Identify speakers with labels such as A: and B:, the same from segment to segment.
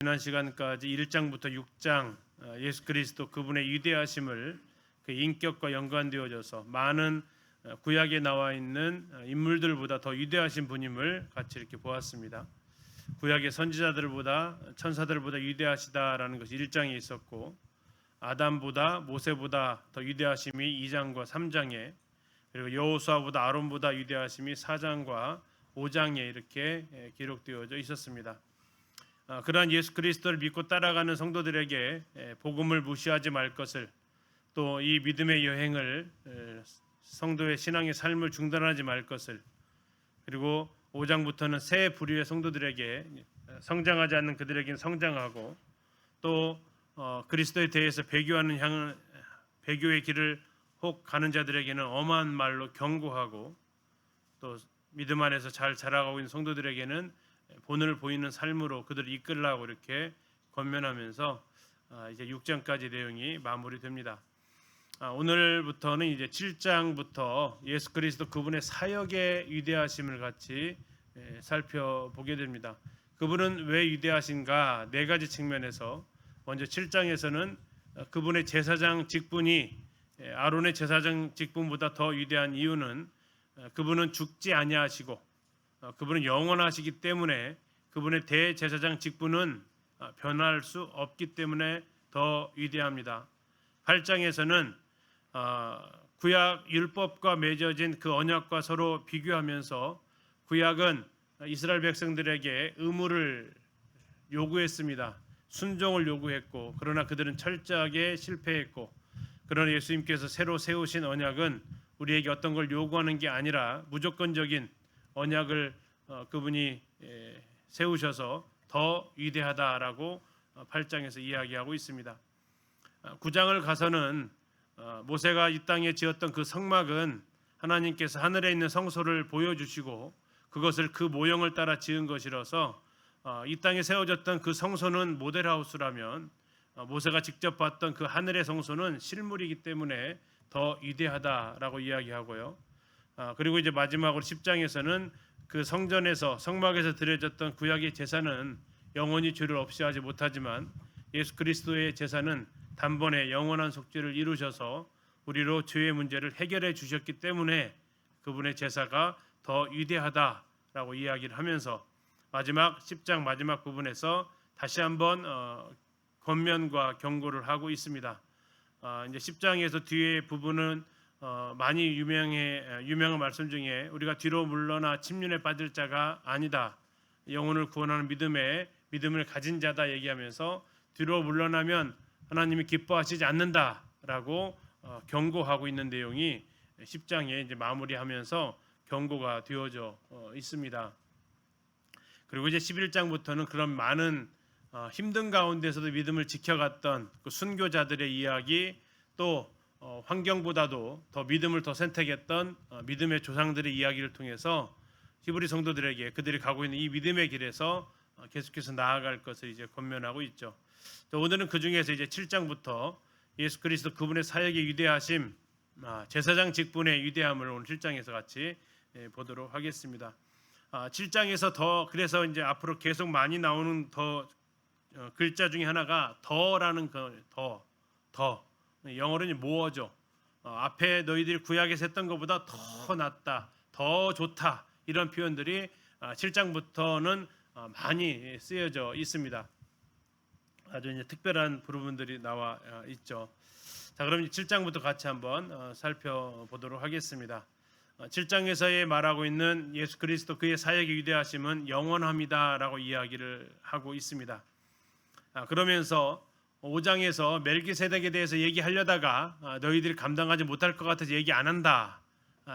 A: 지난 시간까지 1장부터 6장 예수 그리스도 그분의 위대하심을 그 인격과 연관되어져서 많은 구약에 나와 있는 인물들보다 더 위대하신 분임을 같이 이렇게 보았습니다. 구약의 선지자들보다 천사들보다 위대하시다라는 것이 1장에 있었고, 아담보다 모세보다 더 위대하심이 2장과 3장에, 그리고 여호수아보다 아론보다 위대하심이 4장과 5장에 이렇게 기록되어져 있었습니다. 그러한 예수 그리스도를 믿고 따라가는 성도들에게 복음을 무시하지 말 것을, 또 이 믿음의 여행을, 성도의 신앙의 삶을 중단하지 말 것을, 그리고 5장부터는 새 부류의 성도들에게 성장하지 않는 그들에게는 성장하고, 또 그리스도에 대해서 배교의 길을 혹 가는 자들에게는 엄한 말로 경고하고, 또 믿음 안에서 잘 자라가고 있는 성도들에게는 본을 보이는 삶으로 그들을 이끌라고 이렇게 권면하면서 이제 6장까지 내용이 마무리됩니다. 오늘부터는 이제 7장부터 예수 그리스도 그분의 사역의 위대하심을 같이 살펴보게 됩니다. 그분은 왜 위대하신가? 네 가지 측면에서, 먼저 7장에서는 그분의 제사장 직분이 아론의 제사장 직분보다 더 위대한 이유는 그분은 죽지 아니하시고 그분은 영원하시기 때문에 그분의 대제사장 직분은 변할 수 없기 때문에 더 위대합니다. 8장에서는 구약 율법과 맺어진 그 언약과 서로 비교하면서, 구약은 이스라엘 백성들에게 의무를 요구했습니다. 순종을 요구했고, 그러나 그들은 철저하게 실패했고, 그러나 예수님께서 새로 세우신 언약은 우리에게 어떤 걸 요구하는 게 아니라 무조건적인 언약을 그분이 세우셔서 더 위대하다라고 8장에서 이야기하고 있습니다. 9장을 가서는 모세가 이 땅에 지었던 그 성막은 하나님께서 하늘에 있는 성소를 보여주시고 그것을 그 모형을 따라 지은 것이라서 이 땅에 세워졌던 그 성소는 모델하우스라면 모세가 직접 봤던 그 하늘의 성소는 실물이기 때문에 더 위대하다라고 이야기하고요. 그리고 이제 마지막으로 10장에서는 그 성전에서, 성막에서 드려졌던 구약의 제사는 영원히 죄를 없이 하지 못하지만 예수 그리스도의 제사는 단번에 영원한 속죄를 이루셔서 우리로 죄의 문제를 해결해 주셨기 때문에 그분의 제사가 더 위대하다라고 이야기를 하면서, 마지막 10장 마지막 부분에서 다시 한번 권면과 경고를 하고 있습니다. 이제 10장에서 뒤에 부분은 많이 유명한 말씀 중에, 우리가 뒤로 물러나 침륜에 빠질 자가 아니다, 영혼을 구원하는 믿음을 가진 자다 얘기하면서 뒤로 물러나면 하나님이 기뻐하시지 않는다라고 경고하고 있는 내용이 10장에 이제 마무리하면서 경고가 되어져 있습니다. 그리고 이제 11장부터는 그런 많은 힘든 가운데서도 믿음을 지켜갔던 그 순교자들의 이야기, 또 환경보다도 더 믿음을 더 선택했던 믿음의 조상들의 이야기를 통해서 히브리 성도들에게 그들이 가고 있는 이 믿음의 길에서 계속해서 나아갈 것을 이제 권면하고 있죠. 오늘은 그 중에서 이제 7장부터 예수 그리스도 그분의 사역의 위대하심, 제사장 직분의 위대함을 오늘 7장에서 같이 보도록 하겠습니다. 7장에서 더, 그래서 이제 앞으로 계속 많이 나오는 더 글자 중에 하나가 더라는 더. 영어로는 more죠. 앞에 너희들이 구약에서 했던 것보다 더 낫다, 더 좋다, 이런 표현들이 7장부터는 많이 쓰여져 있습니다. 아주 이제 특별한 부분들이 나와 있죠. 자, 그럼 7장부터 같이 한번 살펴보도록 하겠습니다. 7장에서의 말하고 있는 예수 그리스도 그의 사역의 위대하심은 영원합니다라고 이야기를 하고 있습니다. 그러면서 5장에서 멜기세덱에 대해서 얘기하려다가 너희들이 감당하지 못할 것 같아서 얘기 안 한다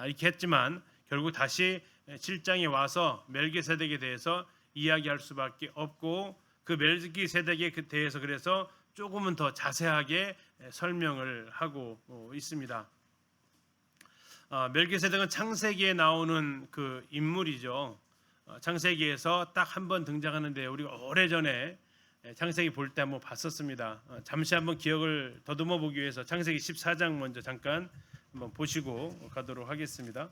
A: 이렇게 했지만, 결국 다시 7장에 와서 멜기세덱에 대해서 이야기할 수밖에 없고, 그 멜기세덱에 대해서 그래서 조금은 더 자세하게 설명을 하고 있습니다. 멜기세덱은 창세기에 나오는 그 인물이죠. 창세기에서 딱 한 번 등장하는데 우리가 오래전에 창세기 볼 때 한번 봤었습니다. 잠시 한번 기억을 더듬어 보기 위해서 창세기 14장 먼저 잠깐 한번 보시고 가도록 하겠습니다.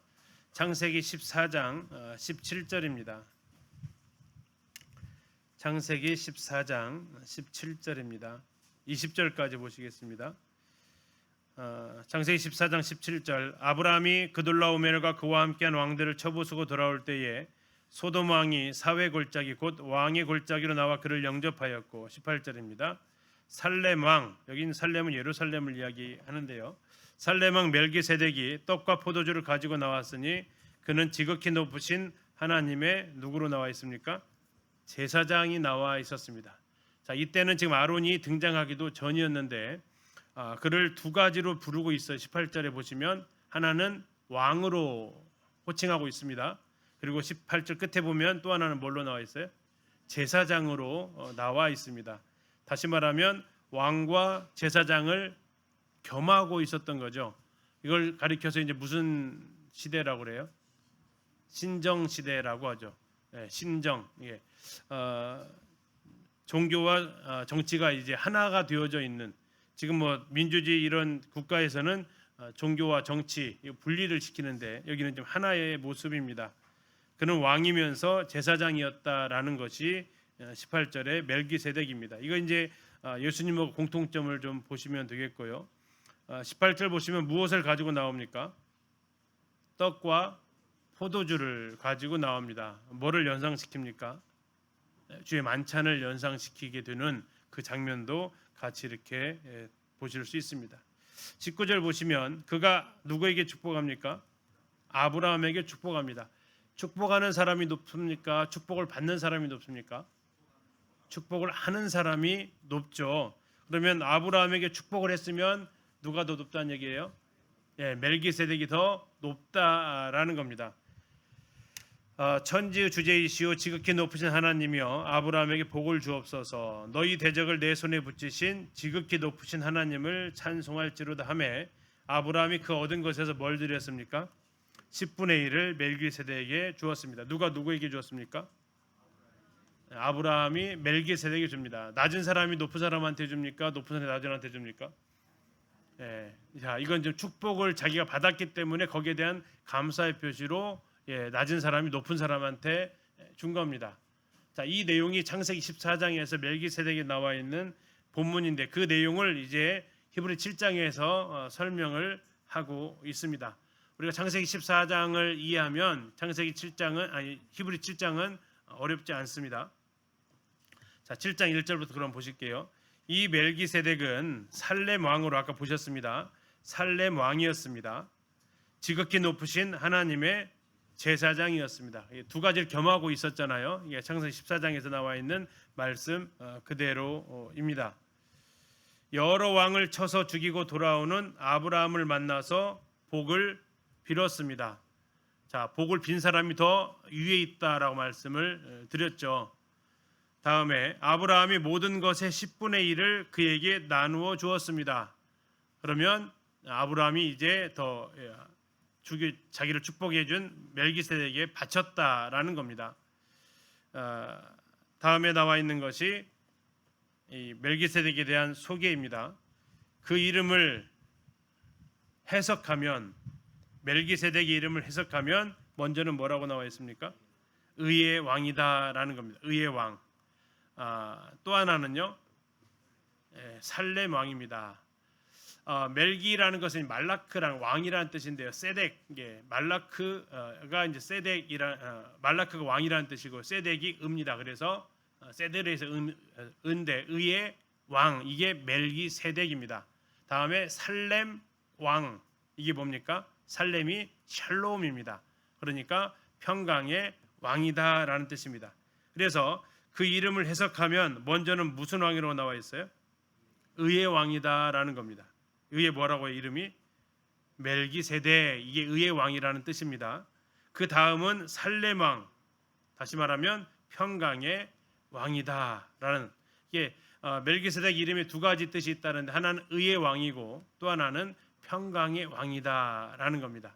A: 창세기 14장 17절입니다. 창세기 14장 17절입니다. 20절까지 보시겠습니다. 창세기 14장 17절 아브라함이 그돌라오메르가 그와 함께한 왕들을 쳐부수고 돌아올 때에 소돔 왕이 사회 골짜기 곧 왕의 골짜기로 나와 그를 영접하였고 18절입니다. 살렘 왕, 여긴 살렘은 예루살렘을 이야기하는데요. 살렘 왕 멜기세덱이 떡과 포도주를 가지고 나왔으니 그는 지극히 높으신 하나님의 누구로 나와 있습니까? 제사장이 나와 있었습니다. 자, 이때는 지금 아론이 등장하기도 전이었는데 그를 두 가지로 부르고 있어요. 18절에 보시면 하나는 왕으로 호칭하고 있습니다. 그리고 18절 끝에 보면 또 하나는 뭘로 나와 있어요? 제사장으로 나와 있습니다. 다시 말하면 왕과 제사장을 겸하고 있었던 거죠. 이걸 가리켜서 이제 무슨 시대라고 그래요? 신정 시대라고 하죠. 네, 신정. 예. 종교와 정치가 이제 하나가 되어져 있는, 지금 뭐 민주주의 이런 국가에서는 종교와 정치 분리를 시키는데 여기는 좀 하나의 모습입니다. 그는 왕이면서 제사장이었다라는 것이 18절의 멜기세덱입니다. 이거 이제 예수님하고 공통점을 좀 보시면 되겠고요. 18절 보시면 무엇을 가지고 나옵니까? 떡과 포도주를 가지고 나옵니다. 뭐를 연상시킵니까? 주의 만찬을 연상시키게 되는 그 장면도 같이 이렇게 보실 수 있습니다. 19절 보시면 그가 누구에게 축복합니까? 아브라함에게 축복합니다. 축복하는 사람이 높습니까? 축복을 받는 사람이 높습니까? 축복을 하는 사람이 높죠. 그러면 아브라함에게 축복을 했으면 누가 더 높다는 얘기예요? 예, 멜기세덱이 더 높다라는 겁니다. 천지의 주제이시오 지극히 높으신 하나님이여 아브라함에게 복을 주옵소서. 너희 대적을 내 손에 붙이신 지극히 높으신 하나님을 찬송할지로다 하매 아브라함이 그 얻은 것에서 뭘 드렸습니까? 10분의 1을 멜기세덱에게 주었습니다. 누가 누구에게 주었습니까? 아브라함이 멜기세덱에게 줍니다. 낮은 사람이 높은 사람한테 줍니까? 높은 사람이 낮은 사람한테 줍니까? 예, 자, 이건 좀 축복을 자기가 받았기 때문에 거기에 대한 감사의 표시로 낮은 사람이 높은 사람한테 준 겁니다. 자, 이 내용이 창세기 14장에서 멜기세덱에 나와 있는 본문인데 그 내용을 이제 히브리 7장에서 설명을 하고 있습니다. 우리가 창세기 14장을 이해하면 창세기 7장은 히브리 7장은 어렵지 않습니다. 자, 7장 1절부터 그럼 보실게요. 이 멜기세덱은 살렘 왕으로 아까 보셨습니다. 살렘 왕이었습니다. 지극히 높으신 하나님의 제사장이었습니다. 두 가지를 겸하고 있었잖아요. 이게 창세기 14장에서 나와 있는 말씀 그대로입니다. 여러 왕을 쳐서 죽이고 돌아오는 아브라함을 만나서 복을 빌었습니다. 자, 복을 빈 사람이 더 위에 있다라고 말씀을 드렸죠. 다음에 아브라함이 모든 것의 10분의 1을 그에게 나누어 주었습니다. 그러면 아브라함이 이제 더 자기를 축복해 준 멜기세덱에게 바쳤다라는 겁니다. 다음에 나와 있는 것이 이 멜기세덱에 대한 소개입니다. 그 이름을 해석하면 멜기세덱의 이름을 해석하면 먼저는 뭐라고 나와 있습니까? 의의 왕이다라는 겁니다. 의의 왕. 또 하나는요, 살렘 왕입니다. 멜기라는 것은 말라크라는 왕이라는 뜻인데요. 세덱, 말라크가 이제 말라크가 왕이라는 뜻이고 세덱이 의입니다. 그래서 세덱에서 의인데 의의 왕, 이게 멜기세덱입니다. 다음에 살렘 왕, 이게 뭡니까? 살렘이 샬롬입니다. 그러니까 평강의 왕이다라는 뜻입니다. 그래서 그 이름을 해석하면 먼저는 무슨 왕이라고 나와 있어요? 의의 왕이다라는 겁니다. 의의 뭐라고 해요? 이름이 멜기세덱, 이게 의의 왕이라는 뜻입니다. 그 다음은 살렘 왕, 다시 말하면 평강의 왕이다라는, 이게 멜기세덱 이름에 두 가지 뜻이 있다는데 하나는 의의 왕이고 또 하나는 평강의 왕이다라는 겁니다.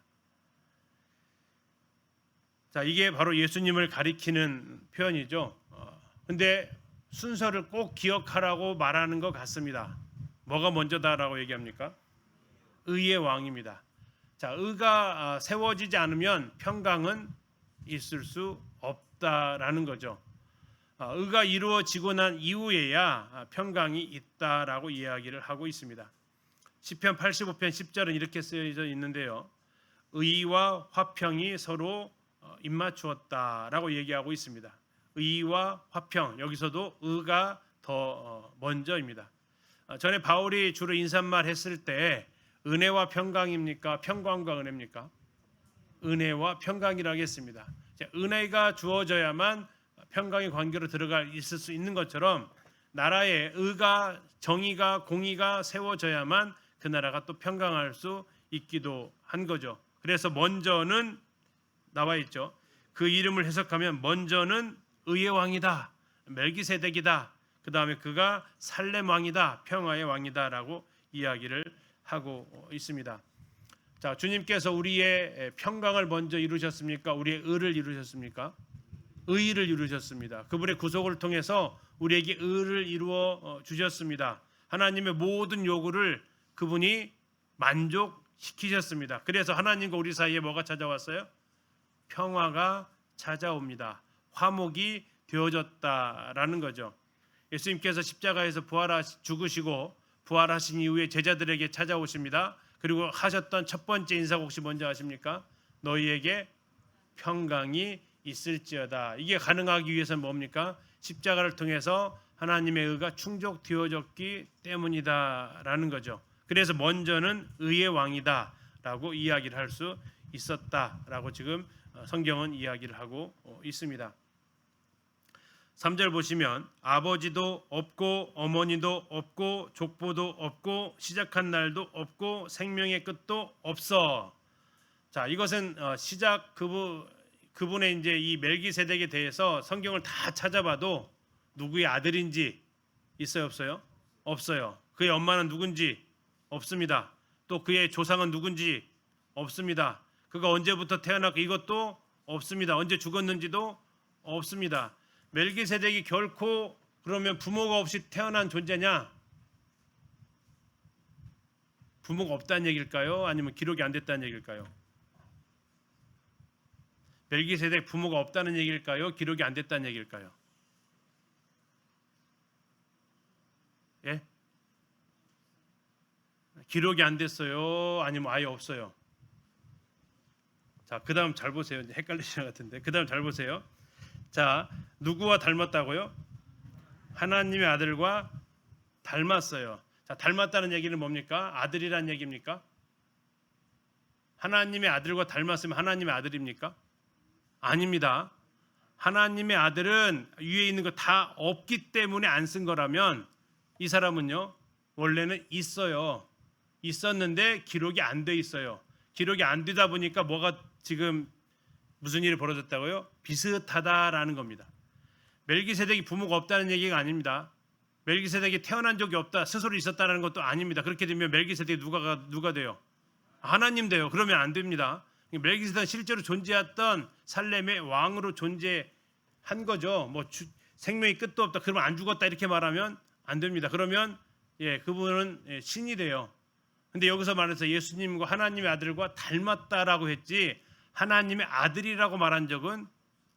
A: 자, 이게 바로 예수님을 가리키는 표현이죠. 근데 순서를 꼭 기억하라고 말하는 것 같습니다. 뭐가 먼저다라고 얘기합니까? 의의 왕입니다. 자, 의가 세워지지 않으면 평강은 있을 수 없다라는 거죠. 의가 이루어지고 난 이후에야 평강이 있다라고 이야기를 하고 있습니다. 시편 85편 10절은 이렇게 쓰여져 있는데요. 의와 화평이 서로 입맞추었다라고 얘기하고 있습니다. 의와 화평, 여기서도 의가 더 먼저입니다. 전에 바울이 주로 인사말 했을 때 은혜와 평강입니까? 평강과 은혜입니까? 은혜와 평강이라고 했습니다. 은혜가 주어져야만 평강의 관계로 들어가 있을 수 있는 것처럼 나라에 의가, 정의가, 공의가 세워져야만 그 나라가 또 평강할 수 있기도 한 거죠. 그래서 먼저는 나와 있죠. 그 이름을 해석하면 먼저는 의의 왕이다, 멜기세덱이다. 그 다음에 그가 살렘 왕이다, 평화의 왕이다라고 이야기를 하고 있습니다. 자, 주님께서 우리의 평강을 먼저 이루셨습니까? 우리의 의를 이루셨습니까? 의를 이루셨습니다. 그분의 구속을 통해서 우리에게 의를 이루어 주셨습니다. 하나님의 모든 요구를 그분이 만족시키셨습니다. 그래서 하나님과 우리 사이에 뭐가 찾아왔어요? 평화가 찾아옵니다. 화목이 되어졌다라는 거죠. 예수님께서 십자가에서 죽으시고 부활하신 이후에 제자들에게 찾아오십니다. 그리고 하셨던 첫 번째 인사가 혹시 뭔지 아십니까? 너희에게 평강이 있을지어다. 이게 가능하기 위해서는 뭡니까? 십자가를 통해서 하나님의 의가 충족되어졌기 때문이다라는 거죠. 그래서 먼저는 의의 왕이다라고 이야기를 할 수 있었다라고 지금 성경은 이야기를 하고 있습니다. 3절 보시면 아버지도 없고 어머니도 없고 족보도 없고 시작한 날도 없고 생명의 끝도 없어. 자, 이것은 시작 그분의 이제 이 멜기세덱에 대해서 성경을 다 찾아봐도 누구의 아들인지 있어요, 없어요? 없어요. 그의 엄마는 누군지 없습니다. 또 그의 조상은 누군지 없습니다. 그가 언제부터 태어났고 이것도 없습니다. 언제 죽었는지도 없습니다. 멜기세덱이 결코 그러면 부모가 없이 태어난 존재냐? 부모가 없다는 얘기일까요? 아니면 기록이 안 됐다는 얘기일까요? 멜기세덱 부모가 없다는 얘기일까요? 기록이 안 됐다는 얘기일까요? 예? 기록이 안 됐어요? 아니면 아예 없어요? 자, 그 다음 잘 보세요. 헷갈리시는 것 같은데 그 다음 잘 보세요. 자, 누구와 닮았다고요? 하나님의 아들과 닮았어요. 자, 닮았다는 얘기는 뭡니까? 아들이란 얘기입니까? 하나님의 아들과 닮았으면 하나님의 아들입니까? 아닙니다. 하나님의 아들은 위에 있는 거 다 없기 때문에 안 쓴 거라면 이 사람은요 원래는 있었는데 기록이 안 돼 있어요. 기록이 안 되다 보니까 뭐가 지금 무슨 일이 벌어졌다고요? 비슷하다라는 겁니다. 멜기세덱이 부모가 없다는 얘기가 아닙니다. 멜기세덱이 태어난 적이 없다, 스스로 있었다는 것도 아닙니다. 그렇게 되면 멜기세덱이 누가 돼요? 하나님 돼요. 그러면 안 됩니다. 멜기세덱은 실제로 존재했던 살렘의 왕으로 존재한 거죠. 뭐 생명의 끝도 없다, 그러면 안 죽었다 이렇게 말하면 안 됩니다. 그러면 그분은 신이 돼요. 근데 여기서 말해서 예수님과 하나님의 아들과 닮았다라고 했지 하나님의 아들이라고 말한 적은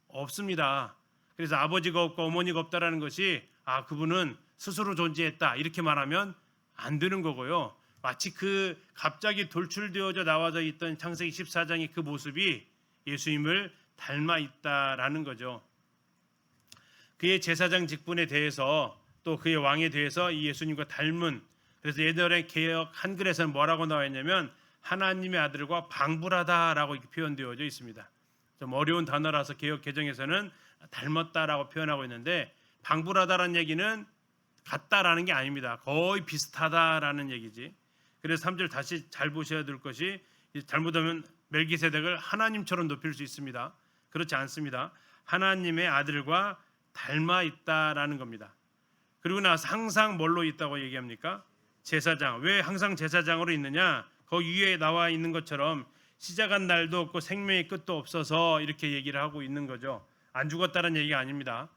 A: 없습니다. 그래서 아버지가 없고 어머니가 없다라는 것이 그분은 스스로 존재했다 이렇게 말하면 안 되는 거고요. 마치 그 갑자기 돌출되어져 나와져 있던 창세기 14장의 그 모습이 예수님을 닮아 있다라는 거죠. 그의 제사장 직분에 대해서 또 그의 왕에 대해서 이 예수님과 닮은, 그래서 옛날에 개역 한글에서는 뭐라고 나와 있냐면 하나님의 아들과 방불하다라고 이렇게 표현되어져 있습니다. 좀 어려운 단어라서 개역 개정에서는 닮았다라고 표현하고 있는데 방불하다라는 얘기는 같다라는 게 아닙니다. 거의 비슷하다라는 얘기지. 그래서 3절 다시 잘 보셔야 될 것이 잘못하면 멜기세덱을 하나님처럼 높일 수 있습니다. 그렇지 않습니다. 하나님의 아들과 닮아 있다라는 겁니다. 그리고 나서 항상 뭘로 있다고 얘기합니까? 제사장. 왜 항상 제사장으로 있느냐? 거기 위에 나와 있는 것처럼 시작한 날도 없고 생명의 끝도 없어서 이렇게 얘기를 하고 있는 거죠. 안 죽었다는 얘기가 아닙니다.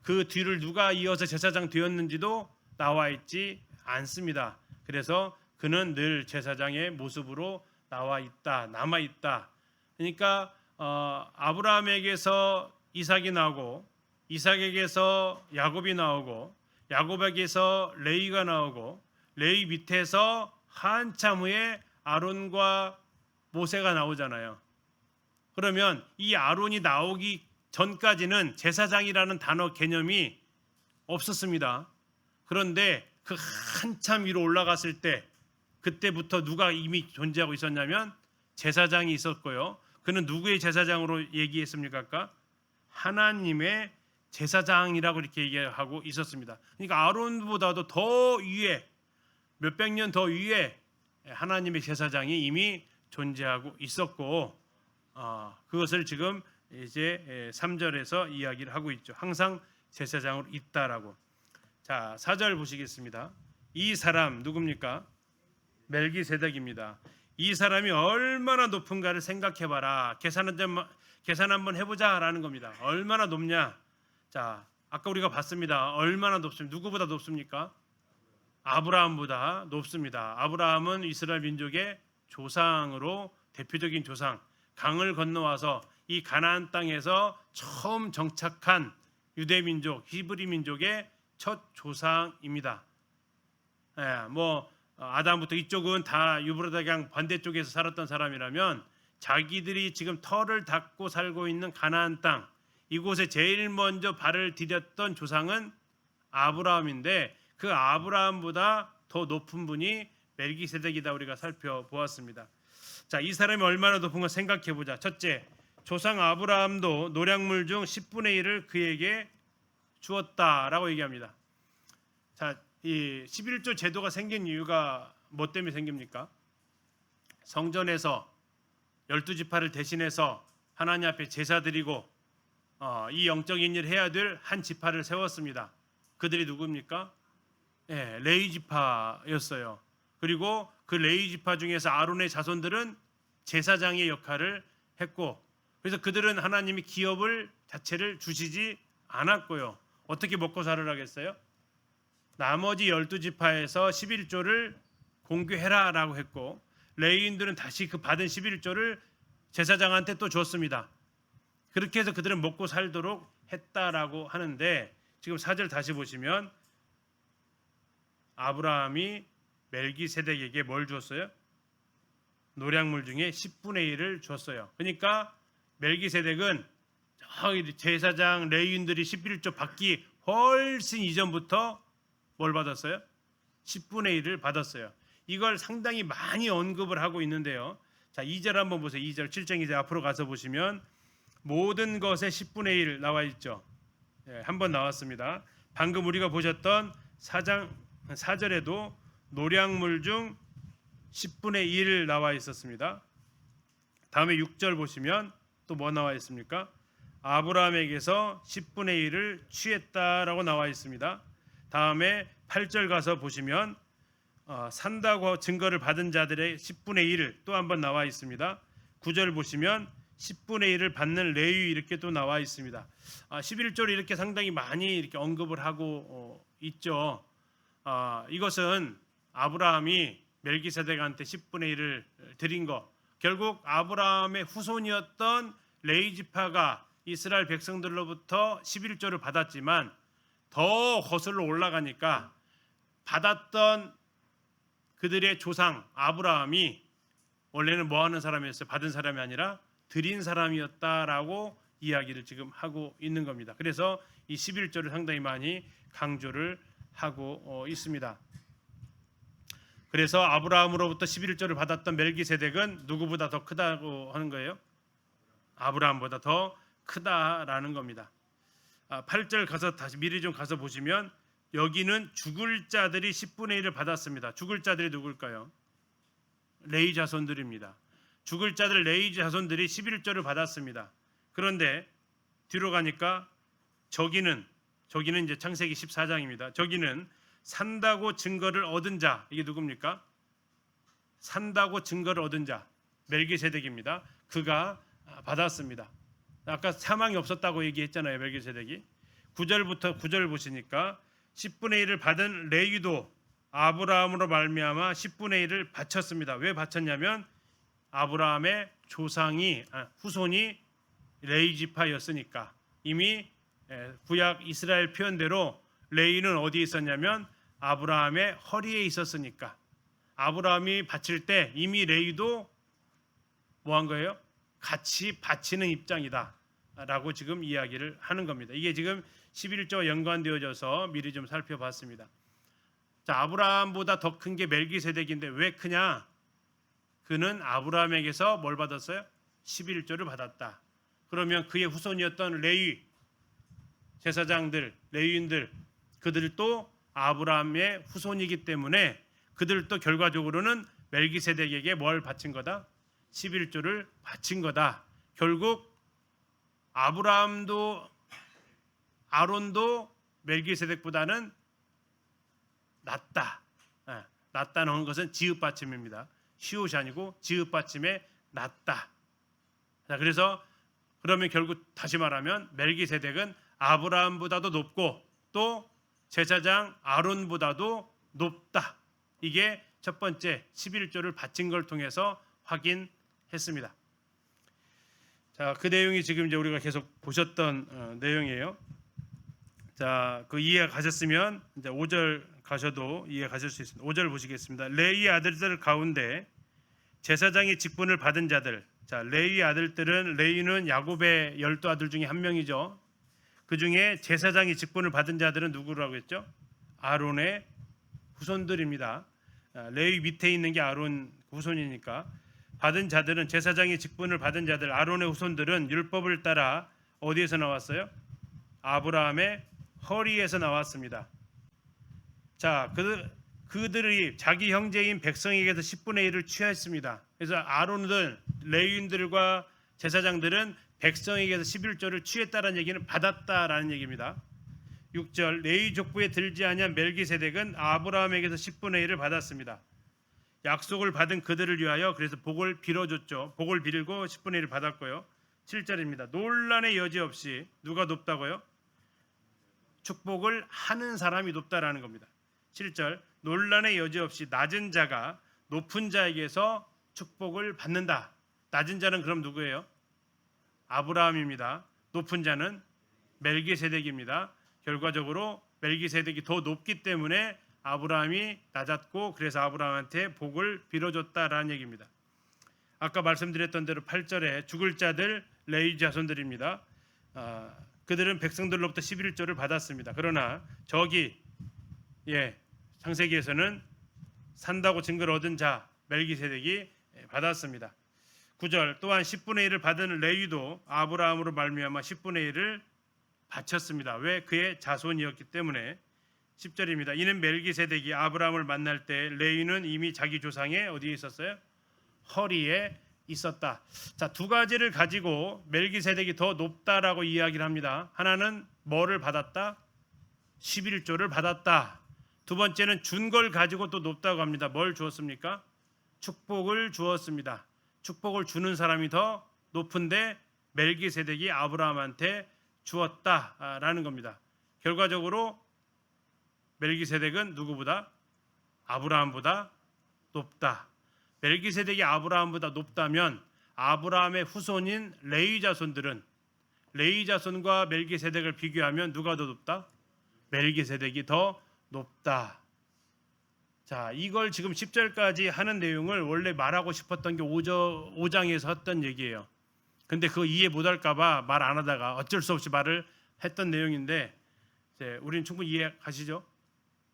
A: 그 뒤를 누가 이어서 제사장 되었는지도 나와 있지 않습니다. 그래서 그는 늘 제사장의 모습으로 나와 있다, 남아 있다. 그러니까 아브라함에게서 이삭이 나고 이삭에게서 야곱이 나오고 야곱에게서 레위가 나오고 레위 밑에서 한참 후에 아론과 모세가 나오잖아요. 그러면 이 아론이 나오기 전까지는 제사장이라는 단어 개념이 없었습니다. 그런데 그 한참 위로 올라갔을 때 그때부터 누가 이미 존재하고 있었냐면 제사장이 있었고요. 그는 누구의 제사장으로 얘기했습니까? 아까 하나님의 제사장이라고 이렇게 얘기하고 있었습니다. 그러니까 아론보다도 더 위에 몇백 년 더 위에 하나님의 제사장이 이미 존재하고 있었고 그것을 지금 이제 3절에서 이야기를 하고 있죠. 항상 제사장으로 있다라고. 자, 4절 보시겠습니다. 이 사람 누굽니까? 멜기세덱입니다. 이 사람이 얼마나 높은가를 생각해봐라. 계산 한번 해보자라는 겁니다. 얼마나 높냐? 자, 아까 우리가 봤습니다. 얼마나 높습니까? 누구보다 높습니까? 아브라함보다 높습니다. 아브라함은 이스라엘 민족의 조상으로 대표적인 조상, 강을 건너와서 이 가나안 땅에서 처음 정착한 유대 민족, 히브리 민족의 첫 조상입니다. 아담부터 이쪽은 다 유브라데강 반대쪽에서 살았던 사람이라면 자기들이 지금 터를 닦고 살고 있는 가나안 땅, 이곳에 제일 먼저 발을 디뎠던 조상은 아브라함인데 그 아브라함보다 더 높은 분이 멜기세덱이다 우리가 살펴보았습니다. 자, 이 사람이 얼마나 높은 걸 생각해 보자. 첫째, 조상 아브라함도 노량물 중 10분의 1을 그에게 주었다라고 얘기합니다. 자, 이 11조 제도가 생긴 이유가 뭐 때문에 생깁니까? 성전에서 12지파를 대신해서 하나님 앞에 제사 드리고 이 영적인 일을 해야 될 한 지파를 세웠습니다. 그들이 누굽니까? 레위 지파였어요. 그리고 그 레위 지파 중에서 아론의 자손들은 제사장의 역할을 했고, 그래서 그들은 하나님이 기업을 자체를 주시지 않았고요. 어떻게 먹고 살으라겠어요? 나머지 12지파에서 11조를 공개해라라고 했고, 레위인들은 다시 그 받은 11조를 제사장한테 또 줬습니다. 그렇게 해서 그들은 먹고 살도록 했다라고 하는데, 지금 4절 다시 보시면 아브라함이 멜기세덱에게 뭘 줬어요? 노량물 중에 10분의 1을 줬어요. 그러니까 멜기세덱은 제사장 레위인들이 11조 받기 훨씬 이전부터 뭘 받았어요? 10분의 1을 받았어요. 이걸 상당히 많이 언급을 하고 있는데요. 자, 2절 한번 보세요. 2절 7장 이제 앞으로 가서 보시면 모든 것의 10분의 1 나와 있죠. 한번 나왔습니다. 방금 우리가 보셨던 4절에도 노량물 중 10분의 1 나와 있었습니다. 다음에 6절 보시면 또 뭐 나와 있습니까? 아브라함에게서 10분의 1을 취했다라고 나와 있습니다. 다음에 8절 가서 보시면 산다고 증거를 받은 자들의 10분의 1을 또 한번 나와 있습니다. 9절 보시면 10분의 1을 받는 레위 이렇게 또 나와 있습니다. 11조를 이렇게 상당히 많이 이렇게 언급을 하고 있죠. 이것은 아브라함이 멜기세덱한테 10분의 1을 드린 거, 결국 아브라함의 후손이었던 레위 지파가 이스라엘 백성들로부터 11조를 받았지만 더 거슬러 올라가니까 받았던 그들의 조상 아브라함이 원래는 뭐 하는 사람이었어요? 받은 사람이 아니라 드린 사람이었다라고 이야기를 지금 하고 있는 겁니다. 그래서 이 11조를 상당히 많이 강조를 하고 있습니다. 그래서 아브라함으로부터 11조를 받았던 멜기세덱은 누구보다 더 크다고 하는 거예요? 아브라함보다 더 크다라는 겁니다. 8절 가서 다시 미리 좀 가서 보시면 여기는 죽을 자들이 10분의 1을 받았습니다. 죽을 자들이 누굴까요? 레위 자손들입니다. 죽을 자들 레위 자손들이 11조를 받았습니다. 그런데 뒤로 가니까 저기는 이제 창세기 14장입니다. 저기는 산다고 증거를 얻은 자, 이게 누굽니까? 산다고 증거를 얻은 자 멜기세덱입니다. 그가 받았습니다. 아까 사망이 없었다고 얘기했잖아요. 멜기세덱이 9절 보시니까 10분의 1을 받은 레위도 아브라함으로 말미암아 10분의 1을 바쳤습니다. 왜 바쳤냐면 아브라함의 후손이 레위 지파였으니까 이미 구약 이스라엘 표현대로 레위는 어디에 있었냐면 아브라함의 허리에 있었으니까 아브라함이 바칠 때 이미 레위도 뭐 한 거예요? 같이 바치는 입장이다 라고 지금 이야기를 하는 겁니다. 이게 지금 11조와 연관되어져서 미리 좀 살펴봤습니다. 자, 아브라함보다 더 큰 게 멜기세덱인데 왜 크냐? 그는 아브라함에게서 뭘 받았어요? 11조를 받았다. 그러면 그의 후손이었던 레위 제사장들, 레위인들 그들도 아브라함의 후손이기 때문에 그들도 결과적으로는 멜기세덱에게 뭘 바친 거다? 11조를 바친 거다. 결국 아브라함도 아론도 멜기세덱보다는 낫다. 낫다는 것은 지읒 받침입니다. 시옷이 아니고 지읒 받침에 낫다. 자, 그래서 그러면 결국 다시 말하면 멜기세덱은 아브라함보다도 높고 또 제사장 아론보다도 높다. 이게 첫 번째 11조를 바친 걸 통해서 확인했습니다. 자, 그 내용이 지금 이제 우리가 계속 보셨던 내용이에요. 자, 그 이해 가셨으면 이제 5절 가셔도 이해 가실 수 있습니다. 5절 보시겠습니다. 레위 아들들 가운데 제사장의 직분을 받은 자들. 자, 레위 아들들은 레위는 야곱의 12아들 중에 한 명이죠. 그 중에 제사장의 직분을 받은 자들은 누구라고 했죠? 아론의 후손들입니다. 레위 밑에 있는 게 아론 후손이니까 받은 자들은 제사장의 직분을 받은 자들 아론의 후손들은 율법을 따라 어디에서 나왔어요? 아브라함의 허리에서 나왔습니다. 자, 그들이 자기 형제인 백성에게서 10분의 1을 취했습니다. 그래서 아론들, 레위인들과 제사장들은 백성에게서 11조를 취했다는 얘기는 받았다라는 얘기입니다. 6절 레위 족부에 들지 아니한 멜기세덱은 아브라함에게서 10분의 1을 받았습니다. 약속을 받은 그들을 위하여 그래서 복을 빌어줬죠. 복을 빌고 10분의 1을 받았고요. 7절입니다. 논란의 여지 없이 누가 높다고요? 축복을 하는 사람이 높다라는 겁니다. 7절 논란의 여지 없이 낮은 자가 높은 자에게서 축복을 받는다. 낮은 자는 그럼 누구예요? 아브라함입니다. 높은 자는 멜기세덱입니다. 결과적으로 멜기세덱이 더 높기 때문에 아브라함이 낮았고 그래서 아브라함한테 복을 빌어줬다라는 얘기입니다. 아까 말씀드렸던 대로 8절에 죽을 자들 레위 자손들입니다. 그들은 백성들로부터 11조를 받았습니다. 그러나 저기 창세기에서는 산다고 증거를 얻은 자 멜기세덱이 받았습니다. 9절 또한 10분의 1을 받은 레위도 아브라함으로 말미암아 10분의 1을 바쳤습니다. 왜? 그의 자손이었기 때문에. 10절입니다. 이는 멜기세덱이 아브라함을 만날 때 레위는 이미 자기 조상의 어디에 있었어요? 허리에 있었다. 자, 두 가지를 가지고 멜기세덱이 더 높다라고 이야기를 합니다. 하나는 뭐를 받았다? 11조를 받았다. 두 번째는 준 걸 가지고 또 높다고 합니다. 뭘 주었습니까? 축복을 주었습니다. 축복을 주는 사람이 더 높은데 멜기세덱이 아브라함한테 주었다라는 겁니다. 결과적으로 멜기세덱은 누구보다? 아브라함보다 높다. 멜기세덱이 아브라함보다 높다면 아브라함의 후손인 레위 자손들은 레위 자손과 멜기세덱을 비교하면 누가 더 높다? 멜기세덱이 더 높다. 자, 이걸 지금 10절까지 하는 내용을 원래 말하고 싶었던 게 5장에서 했던 얘기예요. 근데 그거 이해 못할까 봐 말 안 하다가 어쩔 수 없이 말을 했던 내용인데 우리는 충분히 이해가시죠?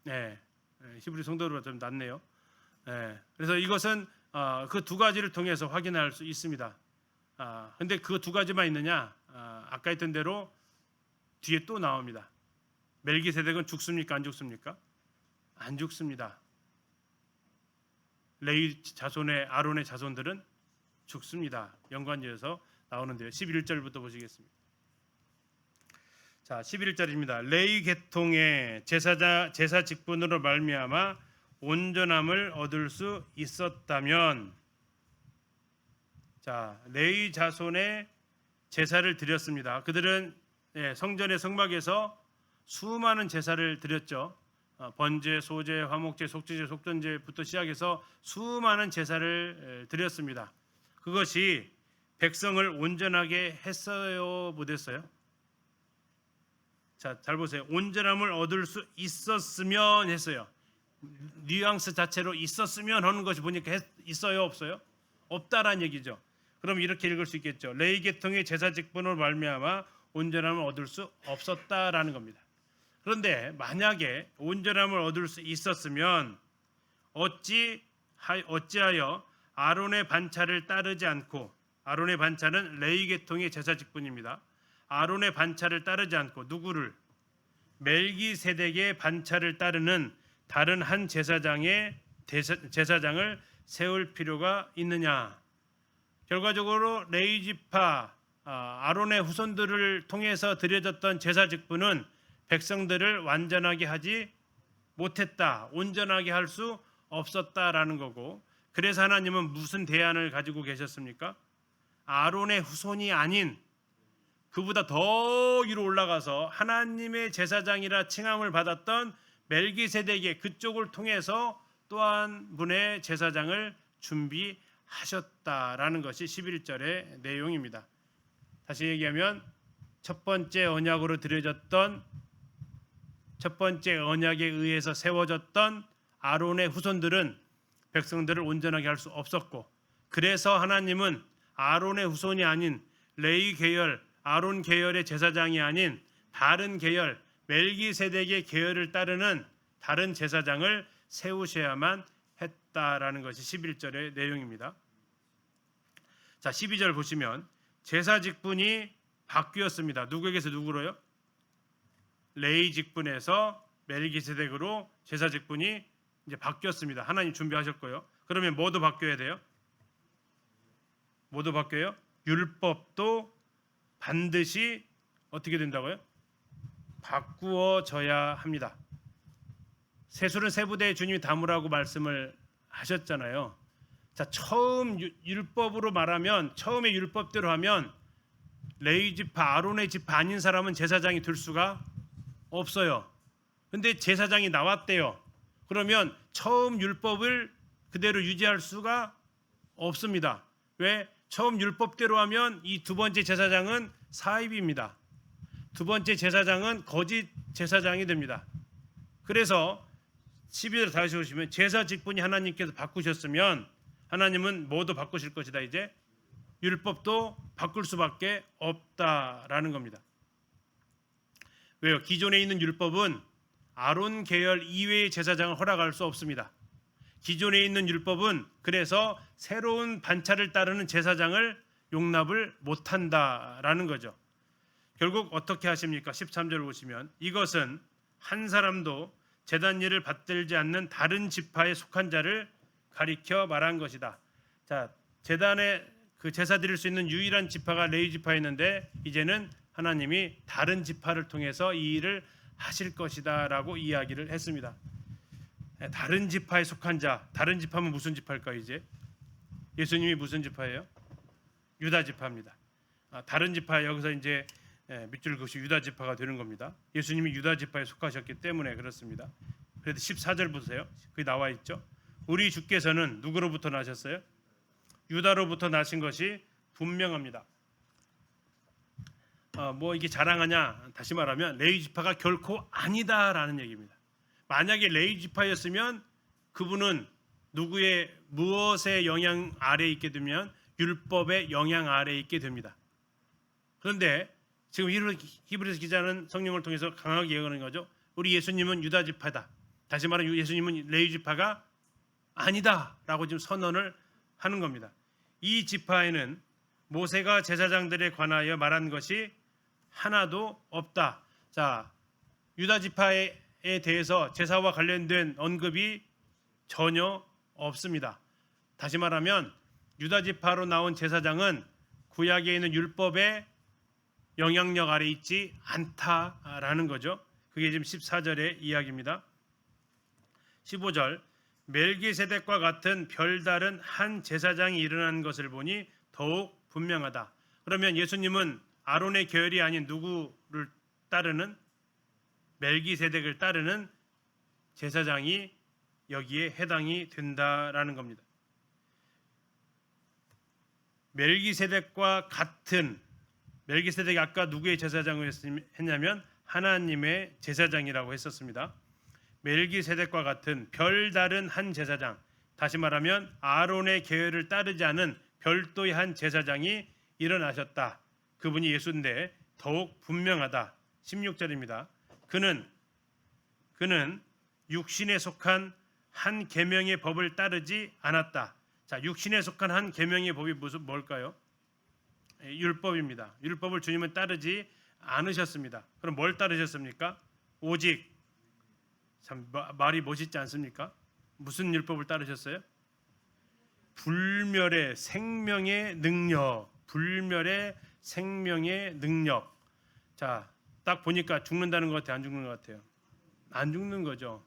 A: 네, 히브리 성도로 좀 낫네요. 네, 그래서 이것은 그 두 가지를 통해서 확인할 수 있습니다. 근데 그 두 가지만 있느냐? 아까 했던 대로 뒤에 또 나옵니다. 멜기세덱은 죽습니까? 안 죽습니까? 안 죽습니다. 레위 자손의 아론의 자손들은 죽습니다. 연관지어서 나오는데요. 11절부터 보시겠습니다. 자, 11절입니다. 레위 계통의 제사 직분으로 말미암아 온전함을 얻을 수 있었다면, 자, 레위 자손의 제사를 드렸습니다. 그들은 성전의 성막에서 수많은 제사를 드렸죠. 번제, 소제, 화목제, 속죄제, 속전제부터 시작해서 수많은 제사를 드렸습니다. 그것이 백성을 온전하게 했어요, 못했어요? 자, 잘 보세요. 온전함을 얻을 수 있었으면 했어요. 뉘앙스 자체로 있었으면 하는 것이 보니까 있어요, 없어요? 없다라는 얘기죠. 그럼 이렇게 읽을 수 있겠죠. 레위 계통의 제사 직분으로 말미암아 온전함을 얻을 수 없었다라는 겁니다. 그런데 만약에 온전함을 얻을 수 있었으면 어찌하여 아론의 반차를 따르지 않고, 아론의 반차는 레위 계통의 제사 직분입니다. 아론의 반차를 따르지 않고 누구를? 멜기세덱의 반차를 따르는 다른 한 제사장을 세울 필요가 있느냐? 결과적으로 레위 지파 아론의 후손들을 통해서 드려졌던 제사 직분은 백성들을 완전하게 하지 못했다, 온전하게 할 수 없었다라는 거고, 그래서 하나님은 무슨 대안을 가지고 계셨습니까? 아론의 후손이 아닌 그보다 더 위로 올라가서 하나님의 제사장이라 칭함을 받았던 멜기세덱의 그쪽을 통해서 또 한 분의 제사장을 준비하셨다라는 것이 11절의 내용입니다. 다시 얘기하면 첫 번째 언약으로 드려졌던, 첫 번째 언약에 의해서 세워졌던 아론의 후손들은 백성들을 온전하게 할 수 없었고, 그래서 하나님은 아론의 후손이 아닌 레위 계열, 아론 계열의 제사장이 아닌 다른 계열, 멜기세덱의 계열을 따르는 다른 제사장을 세우셔야만 했다라는 것이 11절의 내용입니다. 자, 12절 보시면 제사 직분이 바뀌었습니다. 누구에게서 누구로요? 레위 직분에서 멜기세덱으로 제사 직분이 이제 바뀌었습니다. 하나님 준비하셨고요. 그러면 뭐도 바뀌어야 돼요? 뭐도 바뀌어요? 율법도 반드시 어떻게 된다고요? 바꾸어져야 합니다. 세술은 세부대에 주님이 담으라고 말씀을 하셨잖아요. 자, 처음 율법으로 말하면, 처음에 율법대로 하면 레위 지파, 아론의 지파 아닌 사람은 제사장이 될 수가 없어요. 근데 제사장이 나왔대요. 그러면 처음 율법을 그대로 유지할 수가 없습니다. 왜? 처음 율법대로 하면 이 두 번째 제사장은 사입입니다. 두 번째 제사장은 거짓 제사장이 됩니다. 그래서 12절 다시 보시면 제사 직분이 하나님께서 바꾸셨으면 하나님은 뭐도 바꾸실 것이다. 이제 율법도 바꿀 수밖에 없다라는 겁니다. 왜요? 기존에 있는 율법은 아론 계열 이외의 제사장을 허락할 수 없습니다. 기존에 있는 율법은 그래서 새로운 반차를 따르는 제사장을 용납을 못한다라는 거죠. 결국 어떻게 하십니까? 13절 보시면 이것은 한 사람도 제단 일을 받들지 않는 다른 지파에 속한 자를 가리켜 말한 것이다. 자, 제단에 그 제사 드릴 수 있는 유일한 지파가 레위 지파였는데 이제는 하나님이 다른 지파를 통해서 이 일을 하실 것이다라고 이야기를 했습니다. 다른 지파에 속한 자, 다른 지파면 무슨 지파일까요? 이제 예수님이 무슨 지파예요? 유다 지파입니다. 다른 지파, 여기서 이제 밑줄 그것이 유다 지파가 되는 겁니다. 예수님이 유다 지파에 속하셨기 때문에 그렇습니다. 그래도 14절 보세요. 그게 나와 있죠. 우리 주께서는 누구로부터 나셨어요? 유다로부터 나신 것이 분명합니다. 뭐 이게 자랑하냐? 다시 말하면 레위 지파가 결코 아니다라는 얘기입니다. 만약에 레위 지파였으면 그분은 누구의 무엇의 영향 아래에 있게 되면 율법의 영향 아래에 있게 됩니다. 그런데 지금 히브리서 기자는 성령을 통해서 강하게 예언하는 거죠. 우리 예수님은 유다 지파다. 다시 말하면 예수님은 레위 지파가 아니다라고 지금 선언을 하는 겁니다. 이 지파에는 모세가 제사장들에 관하여 말한 것이 하나도 없다. 자, 유다 지파에 대해서 제사와 관련된 언급이 전혀 없습니다. 다시 말하면 유다 지파로 나온 제사장은 구약에 있는 율법의 영향력 아래 있지 않다라는 거죠. 그게 지금 14절의 이야기입니다. 15절 멜기세덱과 같은 별다른 한 제사장이 일어난 것을 보니 더욱 분명하다. 그러면 예수님은 아론의 계열이 아닌 누구를 따르는 멜기세덱을 따르는 제사장이 여기에 해당이 된다라는 겁니다. 멜기세덱과 같은, 멜기세덱이 아까 누구의 제사장을 했냐면 하나님의 제사장이라고 했었습니다. 멜기세덱과 같은 별다른 한 제사장, 다시 말하면 아론의 계율을 따르지 않은 별도의 한 제사장이 일어나셨다. 그분이 예수인데 더욱 분명하다. 16절입니다. 그는 육신에 속한 한 계명의 법을 따르지 않았다. 자, 육신에 속한 한 계명의 법이 뭘까요? 율법입니다. 율법을 주님은 따르지 않으셨습니다. 그럼 뭘 따르셨습니까? 오직, 참 말이 멋있지 않습니까? 무슨 율법을 따르셨어요? 불멸의 생명의 능력. 불멸의 생명의 능력. 자, 딱 보니까 죽는다는 것 같아요? 안 죽는 것 같아요? 안 죽는 거죠.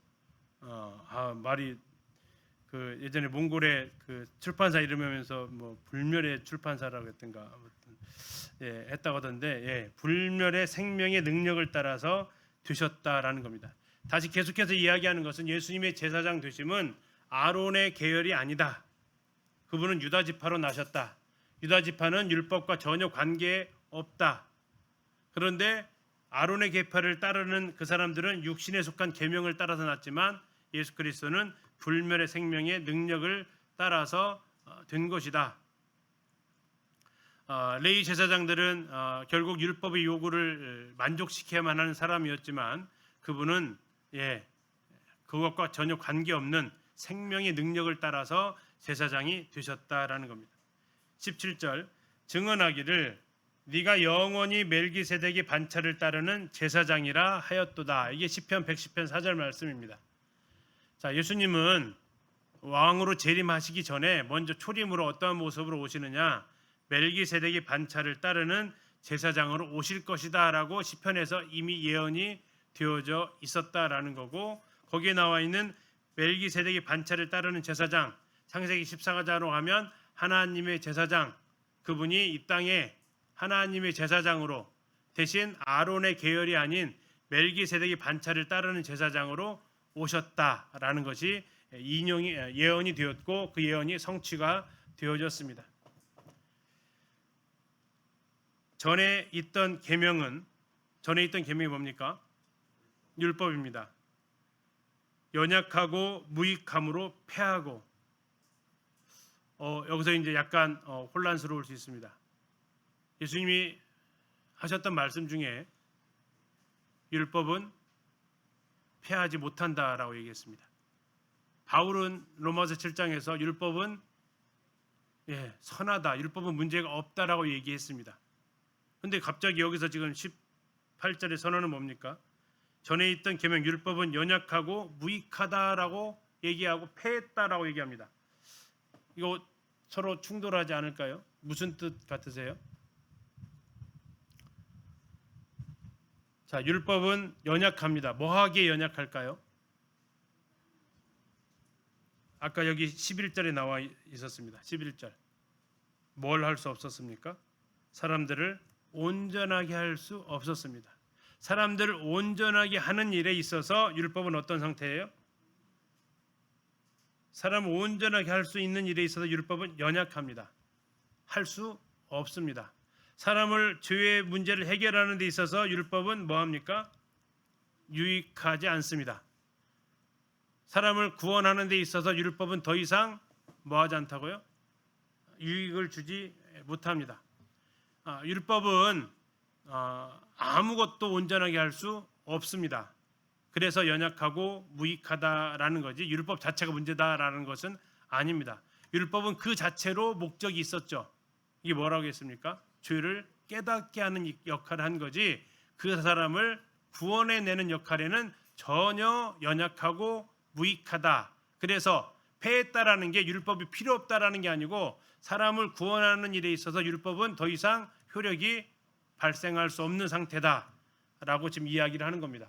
A: 말이 그 예전에 몽골의 그 출판사 이름하면서 뭐 불멸의 출판사라고 했던가 아무튼 했다고 하던데 불멸의 생명의 능력을 따라서 되셨다라는 겁니다. 다시 계속해서 이야기하는 것은 예수님의 제사장 되심은 아론의 계열이 아니다. 그분은 유다 지파로 나셨다. 유다 지파는 율법과 전혀 관계 없다. 그런데 아론의 계파를 따르는 그 사람들은 육신에 속한 계명을 따라서 났지만 예수 그리스도는 불멸의 생명의 능력을 따라서 된 것이다. 레위 제사장들은 결국 율법의 요구를 만족시켜야만 하는 사람이었지만 그분은 그것과 전혀 관계없는 생명의 능력을 따라서 제사장이 되셨다라는 겁니다. 17절 증언하기를 네가 영원히 멜기세덱의 반차를 따르는 제사장이라 하였도다. 이게 시편 110편 4절 말씀입니다. 자, 예수님은 왕으로 재림하시기 전에 먼저 초림으로 어떠한 모습으로 오시느냐? 멜기세덱의 반차를 따르는 제사장으로 오실 것이다라고 시편에서 이미 예언이 되어져 있었다라는 거고, 거기에 나와 있는 멜기세덱의 반차를 따르는 제사장, 창세기 14장으로 가면 하나님의 제사장, 그분이 이 땅에 하나님의 제사장으로 대신 아론의 계열이 아닌 멜기세덱의 반차를 따르는 제사장으로 오셨다라는 것이 예언이 되었고 그 예언이 성취가 되어졌습니다. 전에 있던 계명이 뭡니까? 율법입니다. 연약하고 무익함으로 패하고 여기서 이제 약간 혼란스러울 수 있습니다. 예수님이 하셨던 말씀 중에 율법은 패하지 못한다라고 얘기했습니다. 바울은 로마서 7장에서 율법은 선하다, 율법은 문제가 없다라고 얘기했습니다. 그런데 갑자기 여기서 지금 18절의 선언은 뭡니까? 전에 있던 계명 율법은 연약하고 무익하다라고 얘기하고 패했다라고 얘기합니다. 이거 서로 충돌하지 않을까요? 무슨 뜻 같으세요? 자, 율법은 연약합니다. 뭐하기에 연약할까요? 아까 여기 11절에 나와 있었습니다. 11절. 뭘 할 수 없었습니까? 사람들을 온전하게 할 수 없었습니다. 사람들을 온전하게 하는 일에 있어서 율법은 어떤 상태예요? 사람을 온전하게 할 수 있는 일에 있어서 율법은 연약합니다. 할 수 없습니다. 사람을 죄의 문제를 해결하는 데 있어서 율법은 뭐합니까? 유익하지 않습니다. 사람을 구원하는 데 있어서 율법은 더 이상 뭐하지 않다고요? 유익을 주지 못합니다. 율법은 아무것도 온전하게 할 수 없습니다. 그래서 연약하고 무익하다라는 거지 율법 자체가 문제다라는 것은 아닙니다. 율법은 그 자체로 목적이 있었죠. 이게 뭐라고 했습니까? 죄를 깨닫게 하는 역할을 한 거지 그 사람을 구원해내는 역할에는 전혀 연약하고 무익하다. 그래서 패했다라는 게 율법이 필요 없다라는 게 아니고 사람을 구원하는 일에 있어서 율법은 더 이상 효력이 발생할 수 없는 상태다라고 지금 이야기를 하는 겁니다.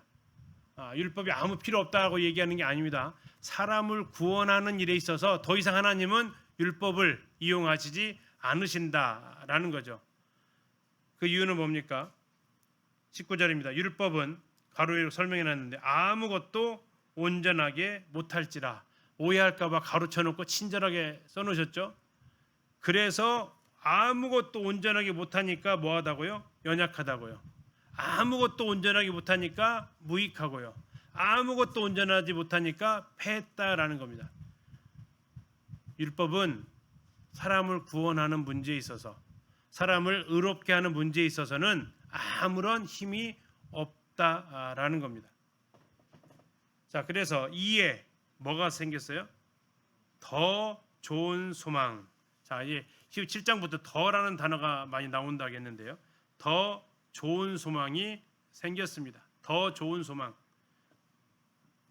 A: 율법이 아무 필요 없다고 얘기하는 게 아닙니다. 사람을 구원하는 일에 있어서 더 이상 하나님은 율법을 이용하시지 않으신다라는 거죠. 그 이유는 뭡니까? 19절입니다. 율법은 가로로 설명해놨는데 아무것도 온전하게 못할지라. 오해할까 봐 가로쳐놓고 친절하게 써놓으셨죠. 그래서 아무것도 온전하게 못하니까 뭐하다고요? 연약하다고요. 아무것도 온전하게 못하니까 무익하고요. 아무것도 온전하지 못하니까 패했다라는 겁니다. 율법은 사람을 구원하는 문제에 있어서, 사람을 의롭게 하는 문제에 있어서는 아무런 힘이 없다라는 겁니다. 자, 그래서 이에 뭐가 생겼어요? 더 좋은 소망. 자, 이제 17장부터 더라는 단어가 많이 나온다겠는데요. 더 좋은 소망이 생겼습니다. 더 좋은 소망.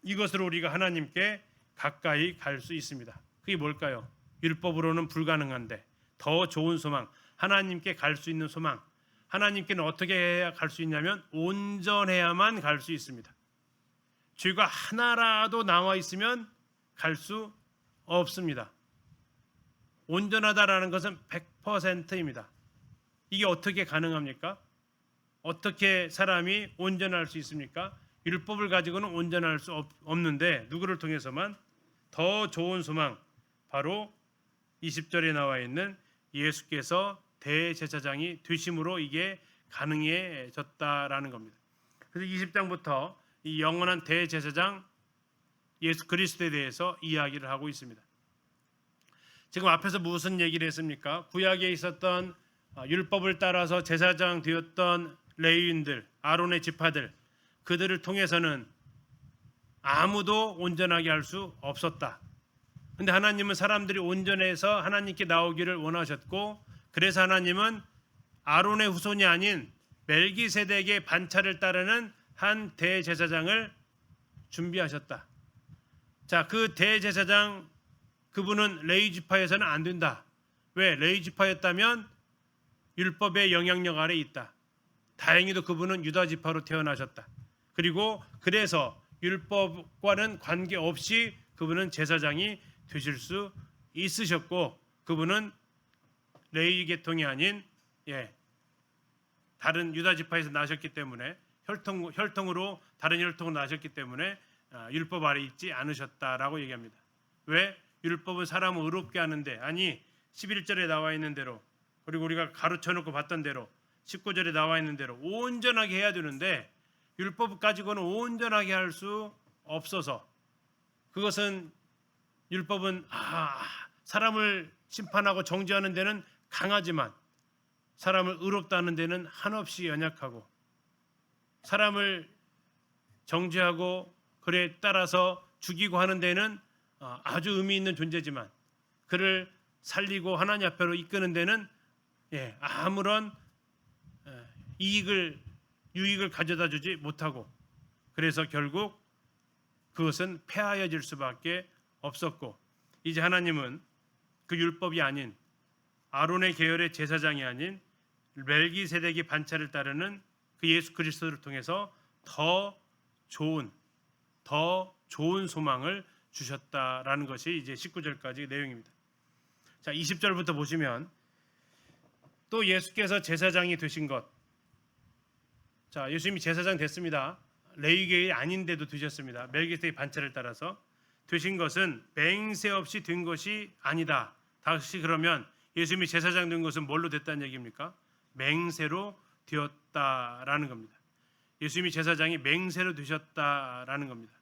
A: 이것으로 우리가 하나님께 가까이 갈 수 있습니다. 그게 뭘까요? 율법으로는 불가능한데 더 좋은 소망, 하나님께 갈 수 있는 소망. 하나님께는 어떻게 해야 갈 수 있냐면 온전해야만 갈 수 있습니다. 죄가 하나라도 남아 있으면 갈 수 없습니다. 온전하다라는 것은 100%입니다. 이게 어떻게 가능합니까? 어떻게 사람이 온전할 수 있습니까? 율법을 가지고는 온전할 수 없는데 누구를 통해서만? 더 좋은 소망, 바로 20절에 나와 있는 예수께서 대제사장이 되심으로 이게 가능해졌다라는 겁니다. 그래서 20장부터 이 영원한 대제사장 예수 그리스도에 대해서 이야기를 하고 있습니다. 지금 앞에서 무슨 얘기를 했습니까? 구약에 있었던 율법을 따라서 제사장 되었던 레위인들, 아론의 지파들, 그들을 통해서는 아무도 온전하게 할 수 없었다. 근데 하나님은 사람들이 온전해서 하나님께 나오기를 원하셨고, 그래서 하나님은 아론의 후손이 아닌 멜기세덱의 반차를 따르는 한 대제사장을 준비하셨다. 자, 그 대제사장, 그분은 레위 지파에서는 안 된다. 왜? 레위 지파였다면 율법의 영향력 아래 있다. 다행히도 그분은 유다 지파로 태어나셨다. 그리고 그래서 율법과는 관계없이 그분은 제사장이 되실 수 있으셨고, 그분은 레위 계통이 아닌 다른 유다 지파에서 나셨기 때문에 혈통으로 다른 혈통으로 나셨기 때문에 율법 아래 있지 않으셨다라고 얘기합니다. 왜? 율법은 사람을 의롭게 하는데, 아니 11절에 나와 있는 대로, 그리고 우리가 가르쳐 놓고 봤던 대로 19절에 나와 있는 대로 온전하게 해야 되는데 율법 가지고는 온전하게 할 수 없어서, 그것은 율법은 사람을 심판하고 정죄하는 데는 강하지만 사람을 의롭다 하는 데는 한없이 연약하고, 사람을 정죄하고 그에 따라서 죽이고 하는 데는 아주 의미 있는 존재지만 그를 살리고 하나님 앞으로 이끄는 데는 아무런 유익을 가져다 주지 못하고, 그래서 결국 그것은 폐하여질 수밖에 없었고, 이제 하나님은 그 율법이 아닌 아론의 계열의 제사장이 아닌 멜기세덱의 반차를 따르는 그 예수 그리스도를 통해서 더 좋은 소망을 주셨다라는 것이 이제 19절까지 내용입니다. 자, 20절부터 보시면 또 예수께서 제사장이 되신 것. 자, 예수님이 제사장 됐습니다. 레위계의 아닌데도 되셨습니다. 멜기세덱의 반차를 따라서 되신 것은 맹세 없이 된 것이 아니다. 다시 그러면 예수님이 제사장 된 것은 뭘로 됐다는 얘기입니까? 맹세로 되었다라는 겁니다. 예수님이 제사장이 맹세로 되셨다라는 겁니다.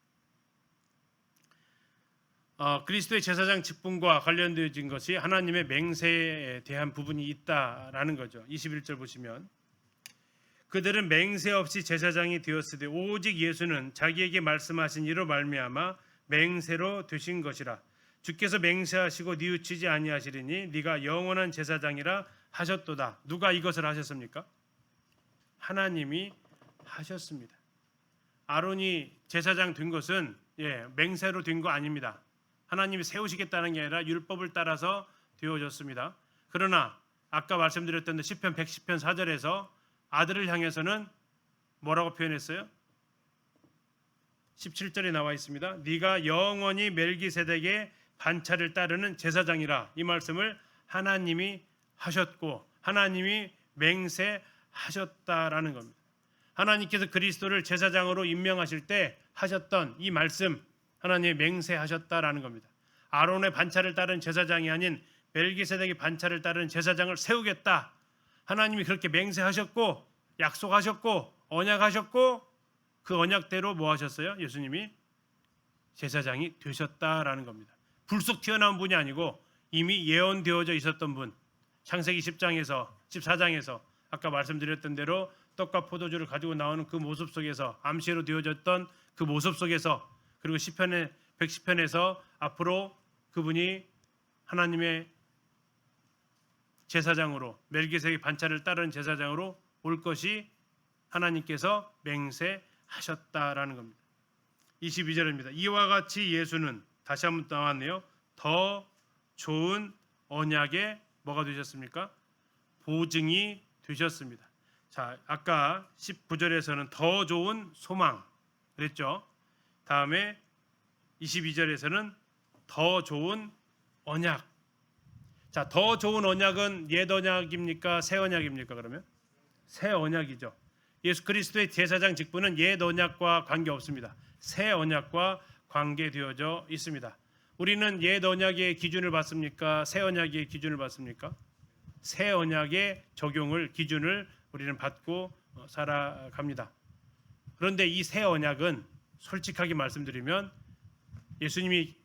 A: 그리스도의 제사장 직분과 관련되어진 것이 하나님의 맹세에 대한 부분이 있다라는 거죠. 21절 보시면 그들은 맹세 없이 제사장이 되었으되 오직 예수는 자기에게 말씀하신 이로 말미암아 맹세로 되신 것이라. 주께서 맹세하시고 뉘우치지 아니하시리니 네가 영원한 제사장이라 하셨도다. 누가 이것을 하셨습니까? 하나님이 하셨습니다. 아론이 제사장 된 것은 맹세로 된 거 아닙니다. 하나님이 세우시겠다는 게 아니라 율법을 따라서 되어졌습니다. 그러나 아까 말씀드렸던 시편 110편 4절에서 아들을 향해서는 뭐라고 표현했어요? 17절에 나와 있습니다. 네가 영원히 멜기세덱의 반차를 따르는 제사장이라. 이 말씀을 하나님이 하셨고 하나님이 맹세하셨다라는 겁니다. 하나님께서 그리스도를 제사장으로 임명하실 때 하셨던 이 말씀, 하나님이 맹세하셨다라는 겁니다. 아론의 반차를 따른 제사장이 아닌 멜기세덱의 반차를 따른 제사장을 세우겠다. 하나님이 그렇게 맹세하셨고 약속하셨고 언약하셨고 그 언약대로 뭐 하셨어요? 예수님이 제사장이 되셨다라는 겁니다. 불쑥 튀어나온 분이 아니고 이미 예언되어져 있었던 분. 창세기 10장에서 14장에서 아까 말씀드렸던 대로 떡과 포도주를 가지고 나오는 그 모습 속에서 암시로 되어졌던 그 모습 속에서, 그리고 시편의 110편에서 앞으로 그분이 하나님의 제사장으로, 멜기세덱의 반차를 따르는 제사장으로 올 것이 하나님께서 맹세하셨다라는 겁니다. 22절입니다. 이와 같이 예수는, 다시 한번 나왔네요, 더 좋은 언약의 뭐가 되셨습니까? 보증이 되셨습니다. 자, 아까 19절에서는 더 좋은 소망 그랬죠. 다음에 22절에서는 더 좋은 언약. 자, 더 좋은 언약은 옛 언약입니까? 새 언약입니까? 그러면 새 언약이죠. 예수 그리스도의 제사장 직분은 옛 언약과 관계 없습니다. 새 언약과 관계되어져 있습니다. 우리는 옛 언약의 기준을 받습니까? 새 언약의 기준을 받습니까? 새 언약의 적용을, 기준을 우리는 받고 살아갑니다. 그런데 이 새 언약은 솔직하게 말씀드리면 예수님이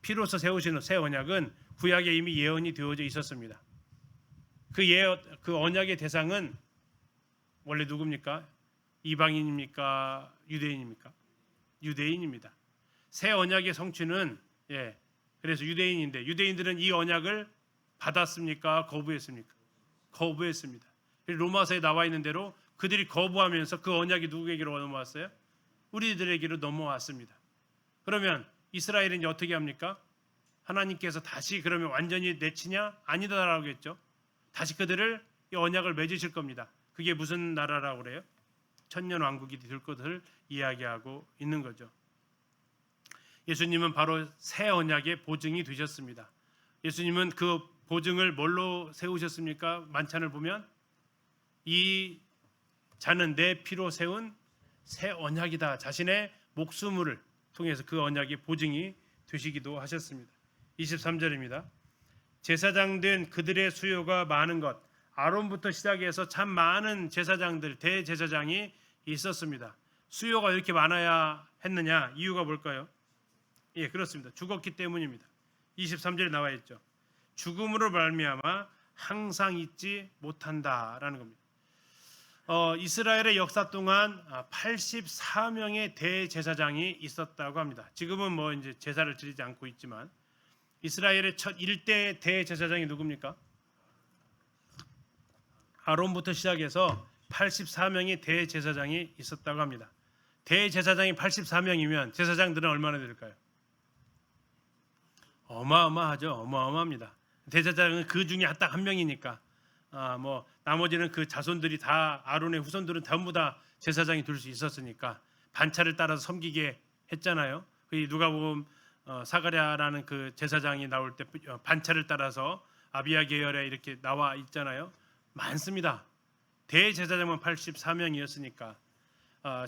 A: 피로서 세우신 새 언약은 구약에 이미 예언이 되어져 있었습니다. 그 언약의 대상은 원래 누굽니까? 이방인입니까? 유대인입니까? 유대인입니다. 새 언약의 성취는 그래서 유대인인데, 유대인들은 이 언약을 받았습니까? 거부했습니까? 거부했습니다. 로마서에 나와 있는 대로 그들이 거부하면서 그 언약이 누구에게로 넘어왔어요? 우리들에게로 넘어왔습니다. 그러면 이스라엘은 어떻게 합니까? 하나님께서 다시 그러면 완전히 내치냐? 아니다라고 했죠. 다시 그들을 이 언약을 맺으실 겁니다. 그게 무슨 나라라고 그래요? 천년 왕국이 될 것을 이야기하고 있는 거죠. 예수님은 바로 새 언약의 보증이 되셨습니다. 예수님은 그 보증을 뭘로 세우셨습니까? 만찬을 보면 이 자는 내 피로 세운 새 언약이다. 자신의 목숨을 통해서 그 언약의 보증이 되시기도 하셨습니다. 23절입니다. 제사장 된 그들의 수요가 많은 것. 아론부터 시작해서 참 많은 제사장들, 대제사장이 있었습니다. 수요가 이렇게 많아야 했느냐? 이유가 뭘까요? 그렇습니다. 죽었기 때문입니다. 23절에 나와 있죠. 죽음으로 말미암아 항상 잊지 못한다라는 겁니다. 이스라엘의 역사 동안 84명의 대제사장이 있었다고 합니다. 지금은 뭐 이제 제사를 드리지 않고 있지만 이스라엘의 첫 1대 대제사장이 누굽니까? 아론부터 시작해서 84명의 대제사장이 있었다고 합니다. 대제사장이 84명이면 제사장들은 얼마나 될까요? 어마어마하죠. 어마어마합니다. 대제사장은 그 중에 딱 한 명이니까 뭐 나머지는 그 자손들이 다, 아론의 후손들은 전부 다 제사장이 될 수 있었으니까 반차를 따라서 섬기게 했잖아요. 누가복음 사가랴라는 그 제사장이 나올 때 반차를 따라서 아비야 계열에 이렇게 나와 있잖아요. 많습니다. 대제사장만 84명이었으니까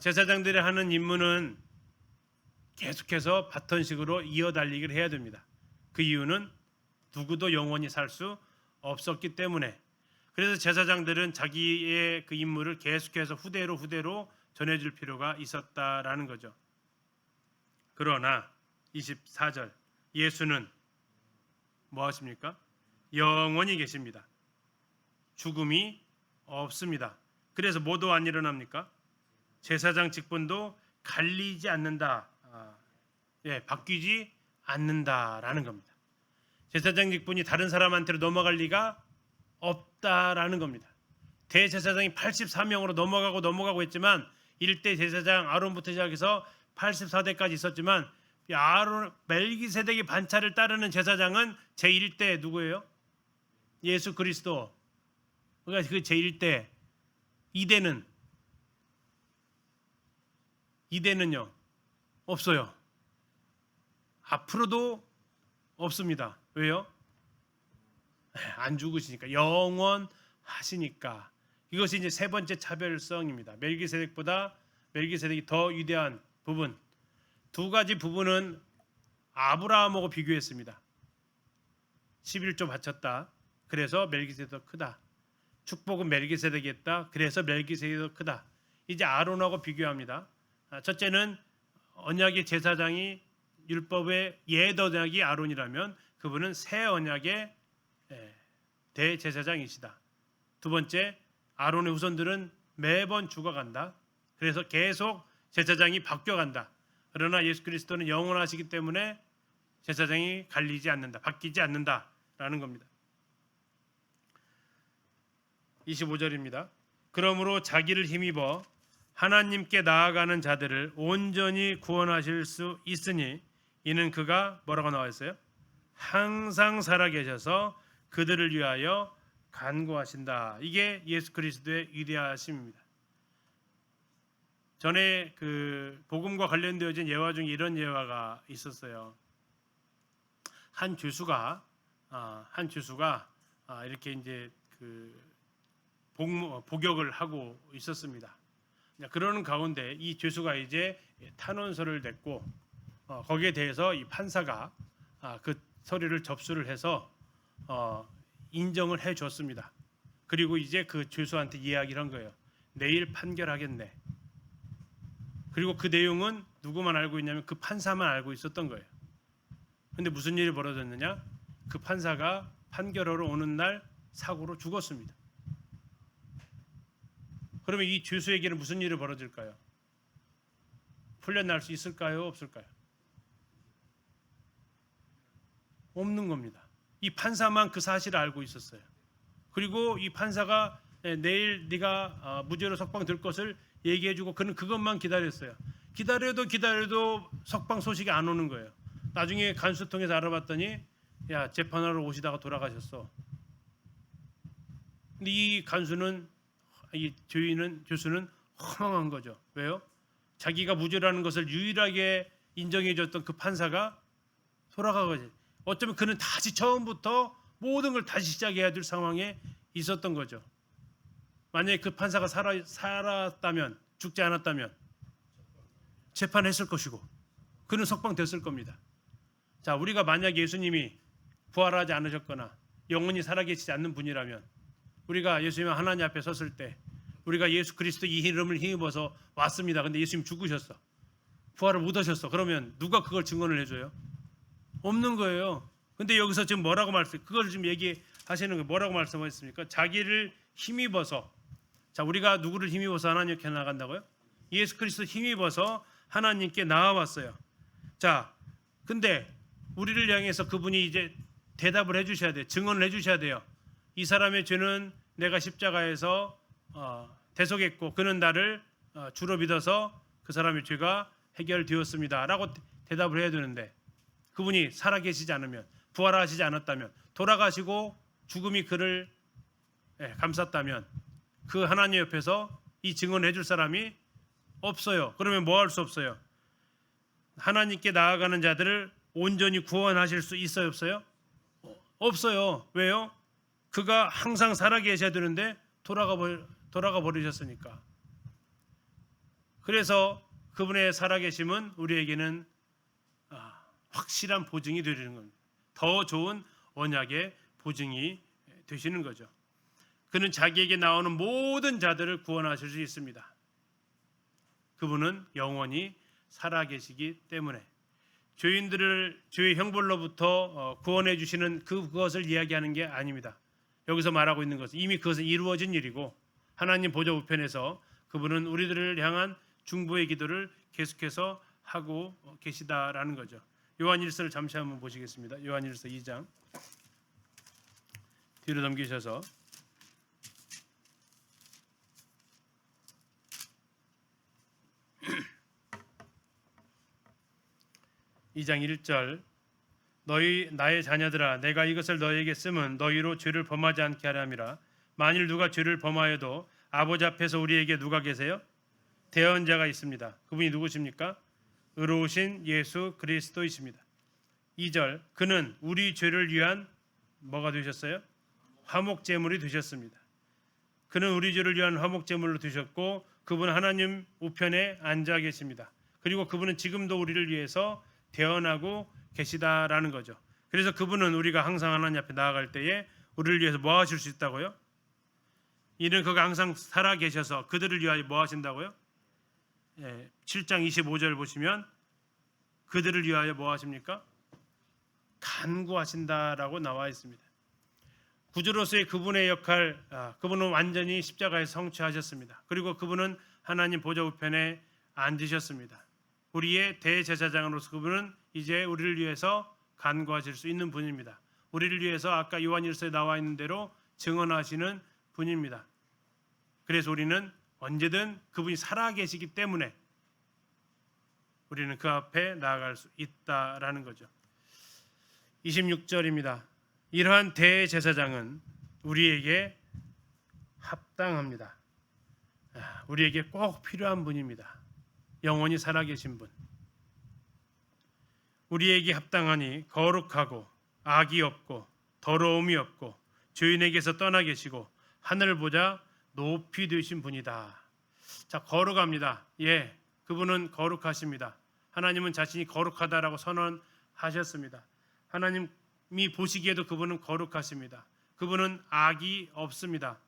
A: 제사장들이 하는 임무는 계속해서 바톤식으로 이어달리기를 해야 됩니다. 그 이유는 누구도 영원히 살 수 없었기 때문에. 그래서 제사장들은 자기의 그 임무를 계속해서 후대로 전해줄 필요가 있었다라는 거죠. 그러나 24절, 예수는 뭐 하십니까? 영원히 계십니다. 죽음이 없습니다. 그래서 뭐도 안 일어납니까? 제사장 직분도 갈리지 않는다. 바뀌지 않는다라는 겁니다. 제사장 직분이 다른 사람한테로 넘어갈 리가 없다라는 겁니다. 대제사장이 84명으로 넘어가고 했지만 1대 제사장 아론부터 시작해서 84대까지 있었지만 멜기세덱의 반차를 따르는 제사장은 제1대 누구예요? 예수 그리스도. 그러니까 그 제1대. 2대는요 없어요. 앞으로도 없습니다. 왜요? 안 죽으시니까, 영원하시니까. 이것이 이제 세 번째 차별성입니다. 멜기세덱이 더 위대한 부분. 두 가지 부분은 아브라함하고 비교했습니다. 11조 바쳤다. 그래서 멜기세덱이 더 크다. 축복은 멜기세덱이 했다. 그래서 멜기세덱이 더 크다. 이제 아론하고 비교합니다. 첫째는 언약의 제사장이 율법의 옛 언약이 아론이라면 그분은 새 언약의 대제사장이시다. 두 번째, 아론의 후손들은 매번 죽어간다. 그래서 계속 제사장이 바뀌어간다. 그러나 예수 그리스도는 영원하시기 때문에 제사장이 갈리지 않는다. 바뀌지 않는다라는 겁니다. 25절입니다. 그러므로 자기를 힘입어 하나님께 나아가는 자들을 온전히 구원하실 수 있으니 이는 그가 뭐라고 나와 있어요? 항상 살아계셔서 그들을 위하여 간구하신다. 이게 예수 그리스도의 위대하심입니다. 전에 그 복음과 관련되어진 예화 중에 이런 예화가 있었어요. 한 죄수가 이렇게 이제 그 복역을 하고 있었습니다. 그러는 가운데 이 죄수가 이제 탄원서를 냈고 거기에 대해서 이 판사가 그 서류를 접수를 해서 인정을 해줬습니다. 그리고 이제 그 죄수한테 이야기를 한 거예요. 내일 판결하겠네. 그리고 그 내용은 누구만 알고 있냐면 그 판사만 알고 있었던 거예요. 그런데 무슨 일이 벌어졌느냐? 그 판사가 판결하러 오는 날 사고로 죽었습니다. 그러면 이 죄수에게는 무슨 일이 벌어질까요? 풀려날 수 있을까요? 없을까요? 없는 겁니다. 이 판사만 그 사실을 알고 있었어요. 그리고 이 판사가 내일 네가 무죄로 석방 될 것을 얘기해주고 그는 그것만 기다렸어요. 기다려도 석방 소식이 안 오는 거예요. 나중에 간수 통해서 알아봤더니 야, 재판하러 오시다가 돌아가셨어. 근데 이 간수는 이 죄수는 허망한 거죠. 왜요? 자기가 무죄라는 것을 유일하게 인정해줬던 그 판사가 돌아가거든요. 어쩌면 그는 다시 처음부터 모든 걸 다시 시작해야 될 상황에 있었던 거죠. 만약에 그 판사가 살았다면, 죽지 않았다면 재판했을 것이고 그는 석방됐을 겁니다. 자, 우리가 만약 예수님이 부활하지 않으셨거나 영원히 살아계시지 않는 분이라면 우리가 예수님 하나님 앞에 섰을 때 우리가 예수 그리스도 이 이름을 힘입어서 왔습니다. 근데 예수님 죽으셨어. 부활을 못 하셨어. 그러면 누가 그걸 증언을 해줘요? 없는 거예요. 근데 여기서 지금 뭐라고 그걸 지금 얘기하시는 거예요. 뭐라고 말씀하셨습니까? 자기를 힘입어서. 자, 우리가 누구를 힘입어서 하나님께 나간다고요? 예수 그리스도 힘입어서 하나님께 나아왔어요. 자, 근데 우리를 향해서 그분이 이제 대답을 해주셔야 돼요. 증언을 해주셔야 돼요. 이 사람의 죄는 내가 십자가에서 대속했고 그는 나를 주로 믿어서 그 사람의 죄가 해결되었습니다 라고 대답을 해야 되는데 그분이 살아계시지 않으면, 부활하시지 않았다면, 돌아가시고 죽음이 그를 감쌌다면 그 하나님 옆에서 이 증언을 해줄 사람이 없어요. 그러면 뭐 할 수 없어요? 하나님께 나아가는 자들을 온전히 구원하실 수 있어요? 없어요? 없어요. 왜요? 그가 항상 살아계셔야 되는데 돌아가 버리셨으니까. 그래서 그분의 살아계심은 우리에게는 확실한 보증이 되는 겁니다. 더 좋은 언약의 보증이 되시는 거죠. 그는 자기에게 나오는 모든 자들을 구원하실 수 있습니다. 그분은 영원히 살아계시기 때문에 죄인들을 죄의 형벌로부터 구원해 주시는 그것을 이야기하는 게 아닙니다. 여기서 말하고 있는 것은 이미 그것은 이루어진 일이고 하나님 보좌 우편에서 그분은 우리들을 향한 중보의 기도를 계속해서 하고 계시다라는 거죠. 요한일서를 잠시 한번 보시겠습니다. 요한일서 2장 뒤로 넘기셔서 2장 1절 너희 나의 자녀들아 내가 이것을 너희에게 쓰면 너희로 죄를 범하지 않게 하려 함이라. 만일 누가 죄를 범하여도 아버지 앞에서 우리에게 누가 계세요? 대언자가 있습니다. 그분이 누구십니까? 의로우신 예수 그리스도이십니다. 2절 그는 우리 죄를 위한 뭐가 되셨어요? 화목제물이 되셨습니다. 그는 우리 죄를 위한 화목제물로 되셨고 그분은 하나님 우편에 앉아 계십니다. 그리고 그분은 지금도 우리를 위해서 대언하고 계시다라는 거죠. 그래서 그분은 우리가 항상 하나님 앞에 나아갈 때에 우리를 위해서 뭐 하실 수 있다고요? 이는 그가 항상 살아 계셔서 그들을 위하여 뭐 하신다고요? 7장 25절 보시면 그들을 위하여 뭐 하십니까? 간구하신다라고 나와 있습니다. 구주로서의 그분의 역할, 그분은 완전히 십자가에 성취하셨습니다. 그리고 그분은 하나님 보좌 우편에 앉으셨습니다. 우리의 대제사장으로서 그분은 이제 우리를 위해서 간구하실 수 있는 분입니다. 우리를 위해서 아까 요한일서에 나와 있는 대로 증언하시는 분입니다. 그래서 우리는 언제든 그분이 살아계시기 때문에 우리는 그 앞에 나아갈 수 있다라는 거죠. 26절입니다. 이러한 대제사장은 우리에게 합당합니다. 우리에게 꼭 필요한 분입니다. 영원히 살아계신 분. 우리에게 합당하니 거룩하고 악이 없고 더러움이 없고 주인에게서 떠나 계시고 하늘보다 높이 되신 분이다. 자, 거룩합니다. 예, 그분은 거룩하십니다. 하나님은 자신이 거룩하다라고 선언하셨습니다. 하나님이 보시기에도 그분은 거룩하십니다. 그분은 악이 없습니다.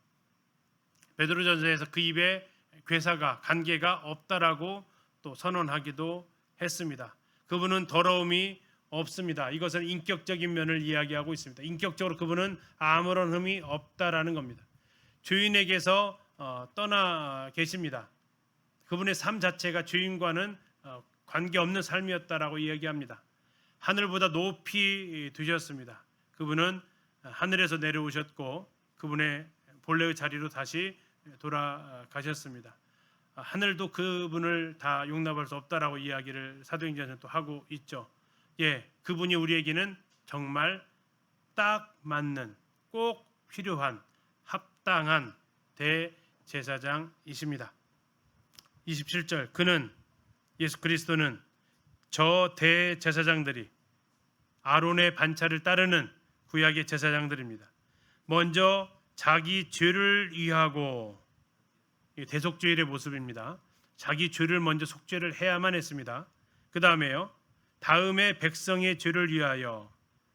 A: 베드로전서에서 그 입에 괴사가 간계가 없다라고 또 선언하기도 했습니다. 그분은 더러움이 없습니다. 이것은 인격적인 면을 이야기하고 있습니다. 인격적으로 그분은 아무런 흠이 없다라는 겁니다. 주인에게서 떠나 계십니다. 그분의 삶 자체가 주인과는 관계없는 삶이었다라고 이야기합니다. 하늘보다 높이 두셨습니다. 그분은 하늘에서 내려오셨고 그분의 본래의 자리로 다시 돌아가셨습니다. 하늘도 그분을 다 용납할 수 없다라고 이야기를 사도행전에서 또 하고 있죠. 예, 그분이 우리에게는 정말 딱 맞는 꼭 필요한 합당한 대제사장이십니다. 27절 그는 예수 그리스도는 저 대제사장들이 아론의 반차를 따르는 구약의 제사장들입니다. 먼저 자기 죄를 위하고 대속죄일의 모습입니다. 자기 죄를 먼저 속죄를 해야만 했습니다. 그 다음에요. 다음에 백성의 죄를 위하여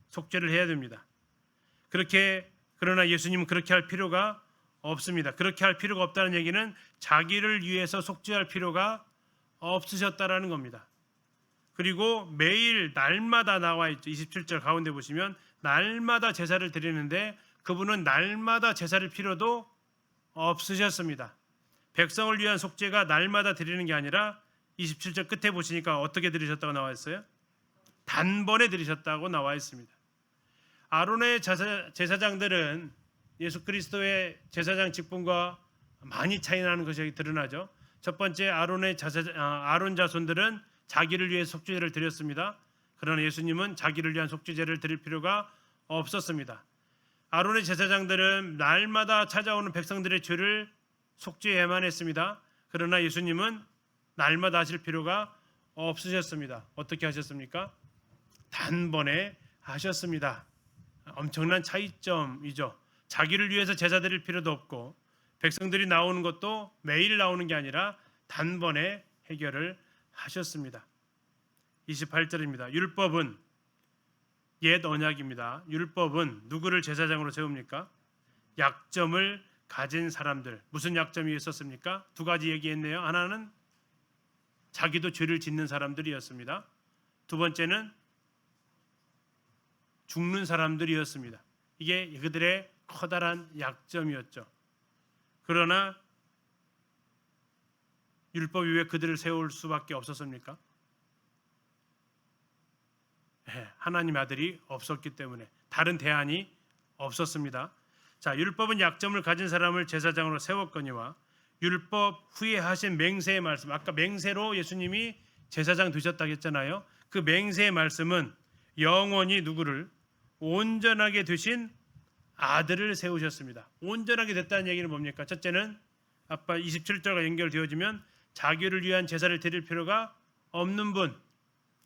A: 속죄를 해야 됩니다. 그러나 예수님은 그렇게 할 필요가 없습니다. 그렇게 할 필요가 없다는 얘기는 자기를 위해서 속죄할 필요가 없으셨다라는 겁니다. 그리고 매일 날마다 나와 있죠. 27절 가운데 보시면 날마다 제사를 드리는데 그분은 날마다 제사를 필요도 없으셨습니다. 백성을 위한 속죄가 날마다 드리는 게 아니라 27절 끝에 보시니까 어떻게 드리셨다고 나와 있어요? 단번에 드리셨다고 나와 있습니다. 아론의 제사장들은 예수 그리스도의 제사장 직분과 많이 차이 나는 것이 드러나죠. 첫 번째 아론 자손들은 자기를 위해 속죄제를 드렸습니다. 그러나 예수님은 자기를 위한 속죄제를 드릴 필요가 없었습니다. 아론의 제사장들은 날마다 찾아오는 백성들의 죄를 속죄해야만 했습니다. 그러나 예수님은 날마다 하실 필요가 없으셨습니다. 어떻게 하셨습니까? 단번에 하셨습니다. 엄청난 차이점이죠. 자기를 위해서 제사 드릴 필요도 없고 백성들이 나오는 것도 매일 나오는 게 아니라 단번에 해결을 하셨습니다. 28절입니다. 율법은 옛 언약입니다. 율법은 누구를 제사장으로 세웁니까? 약점을 가진 사람들. 무슨 약점이 있었습니까? 두 가지 얘기했네요. 하나는 자기도 죄를 짓는 사람들이었습니다. 두 번째는 죽는 사람들이었습니다. 이게 그들의 커다란 약점이었죠. 그러나 율법이 왜 그들을 세울 수밖에 없었습니까? 하나님의 아들이 없었기 때문에 다른 대안이 없었습니다. 자, 율법은 약점을 가진 사람을 제사장으로 세웠거니와 율법 후에 하신 맹세의 말씀, 아까 맹세로 예수님이 제사장 되셨다고 했잖아요. 그 맹세의 말씀은 영원히 누구를 온전하게 되신 아들을 세우셨습니다. 온전하게 됐다는 얘기는 뭡니까? 첫째는 아까 27절과 연결되어지면 자기를 위한 제사를 드릴 필요가 없는 분,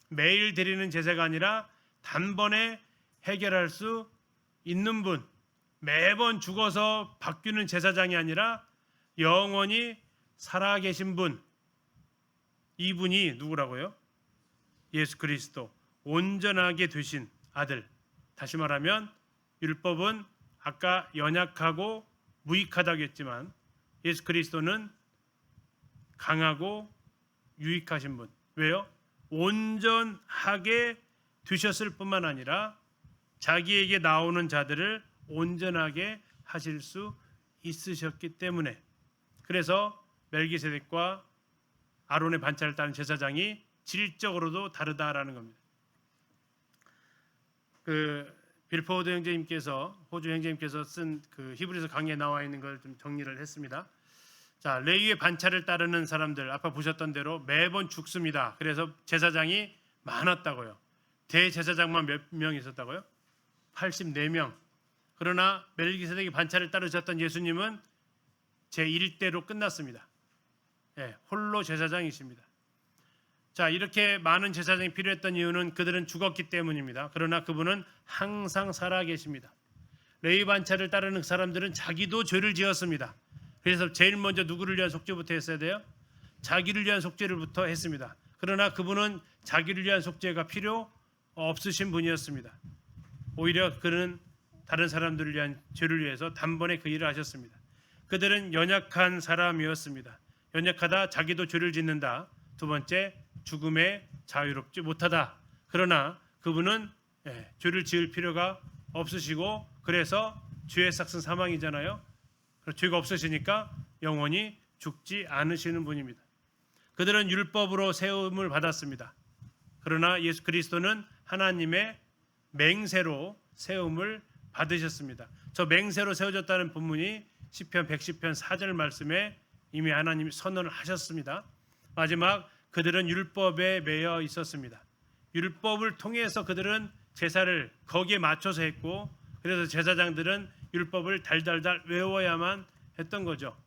A: 매일 드리는 제사가 아니라 단번에 해결할 수 있는 분, 매번 죽어서 바뀌는 제사장이 아니라 영원히 살아계신 분, 이분이 누구라고요? 예수 그리스도, 온전하게 되신 아들. 다시 말하면 율법은 아까 연약하고 무익하다고 했지만 예수 그리스도는 강하고 유익하신 분. 왜요? 온전하게 두셨을 뿐만 아니라 자기에게 나오는 자들을 온전하게 하실 수 있으셨기 때문에, 그래서 멜기세덱과 아론의 반차를 따른 제사장이 질적으로도 다르다라는 겁니다. 빌포드 형제님께서, 호주 형제님께서 쓴 히브리서 강의에 나와 있는 걸 좀 정리를 했습니다. 자, 레위의 반차를 따르는 사람들 아까 보셨던 대로 매번 죽습니다. 그래서 제사장이 많았다고요. 대제사장만 몇 명 있었다고요? 84명. 그러나 멜기세덱이 반차를 따르셨던 예수님은 제1대로 끝났습니다. 홀로 제사장이십니다. 자, 이렇게 많은 제사장이 필요했던 이유는 그들은 죽었기 때문입니다. 그러나 그분은 항상 살아계십니다. 레위 반차를 따르는 사람들은 자기도 죄를 지었습니다. 그래서 제일 먼저 누구를 위한 속죄부터 했어야 돼요? 자기를 위한 속죄를부터 했습니다. 그러나 그분은 자기를 위한 속죄가 필요 없으신 분이었습니다. 오히려 그는 다른 사람들을 위한 죄를 위해서 단번에 그 일을 하셨습니다. 그들은 연약한 사람이었습니다. 연약하다, 자기도 죄를 짓는다. 두 번째, 죽음에 자유롭지 못하다. 그러나 그분은 죄를 지을 필요가 없으시고, 그래서 죄의 삭은 사망이잖아요. 죄가 없으시니까 영원히 죽지 않으시는 분입니다. 그들은 율법으로 세움을 받았습니다. 그러나 예수 그리스도는 하나님의 맹세로 세움을 받으셨습니다. 저 맹세로 세워졌다는 본문이 시편 110편 4절 말씀에 이미 하나님이 선언을 하셨습니다. 마지막, 그들은 율법에 매여 있었습니다. 율법을 통해서 그들은 제사를 거기에 맞춰서 했고, 그래서 제사장들은 율법을 달달달 외워야만 했던 거죠.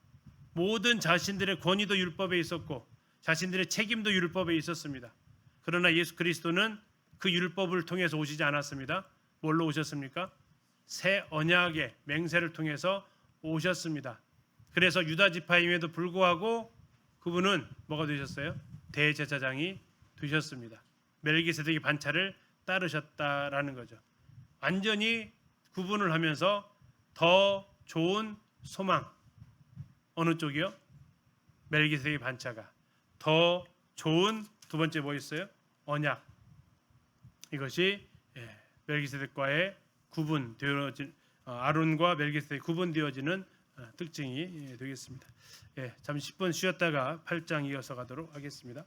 A: 모든 자신들의 권위도 율법에 있었고 자신들의 책임도 율법에 있었습니다. 그러나 예수 그리스도는 그 율법을 통해서 오시지 않았습니다. 뭘로 오셨습니까? 새 언약의 맹세를 통해서 오셨습니다. 그래서 유다 지파임에도 불구하고 그분은 뭐가 되셨어요? 대제사장이 되셨습니다. 멜기세덱의 반차를 따르셨다라는 거죠. 완전히 구분을 하면서 더 좋은 소망, 어느 쪽이요? 멜기세덱의 반차가 더 좋은, 두 번째 뭐 있어요? 언약. 이것이 멜기세덱과의 구분되어진, 아론과 멜기세덱 구분되어지는 특징이 되겠습니다. 잠시 10분 쉬었다가 8장 이어서 가도록 하겠습니다.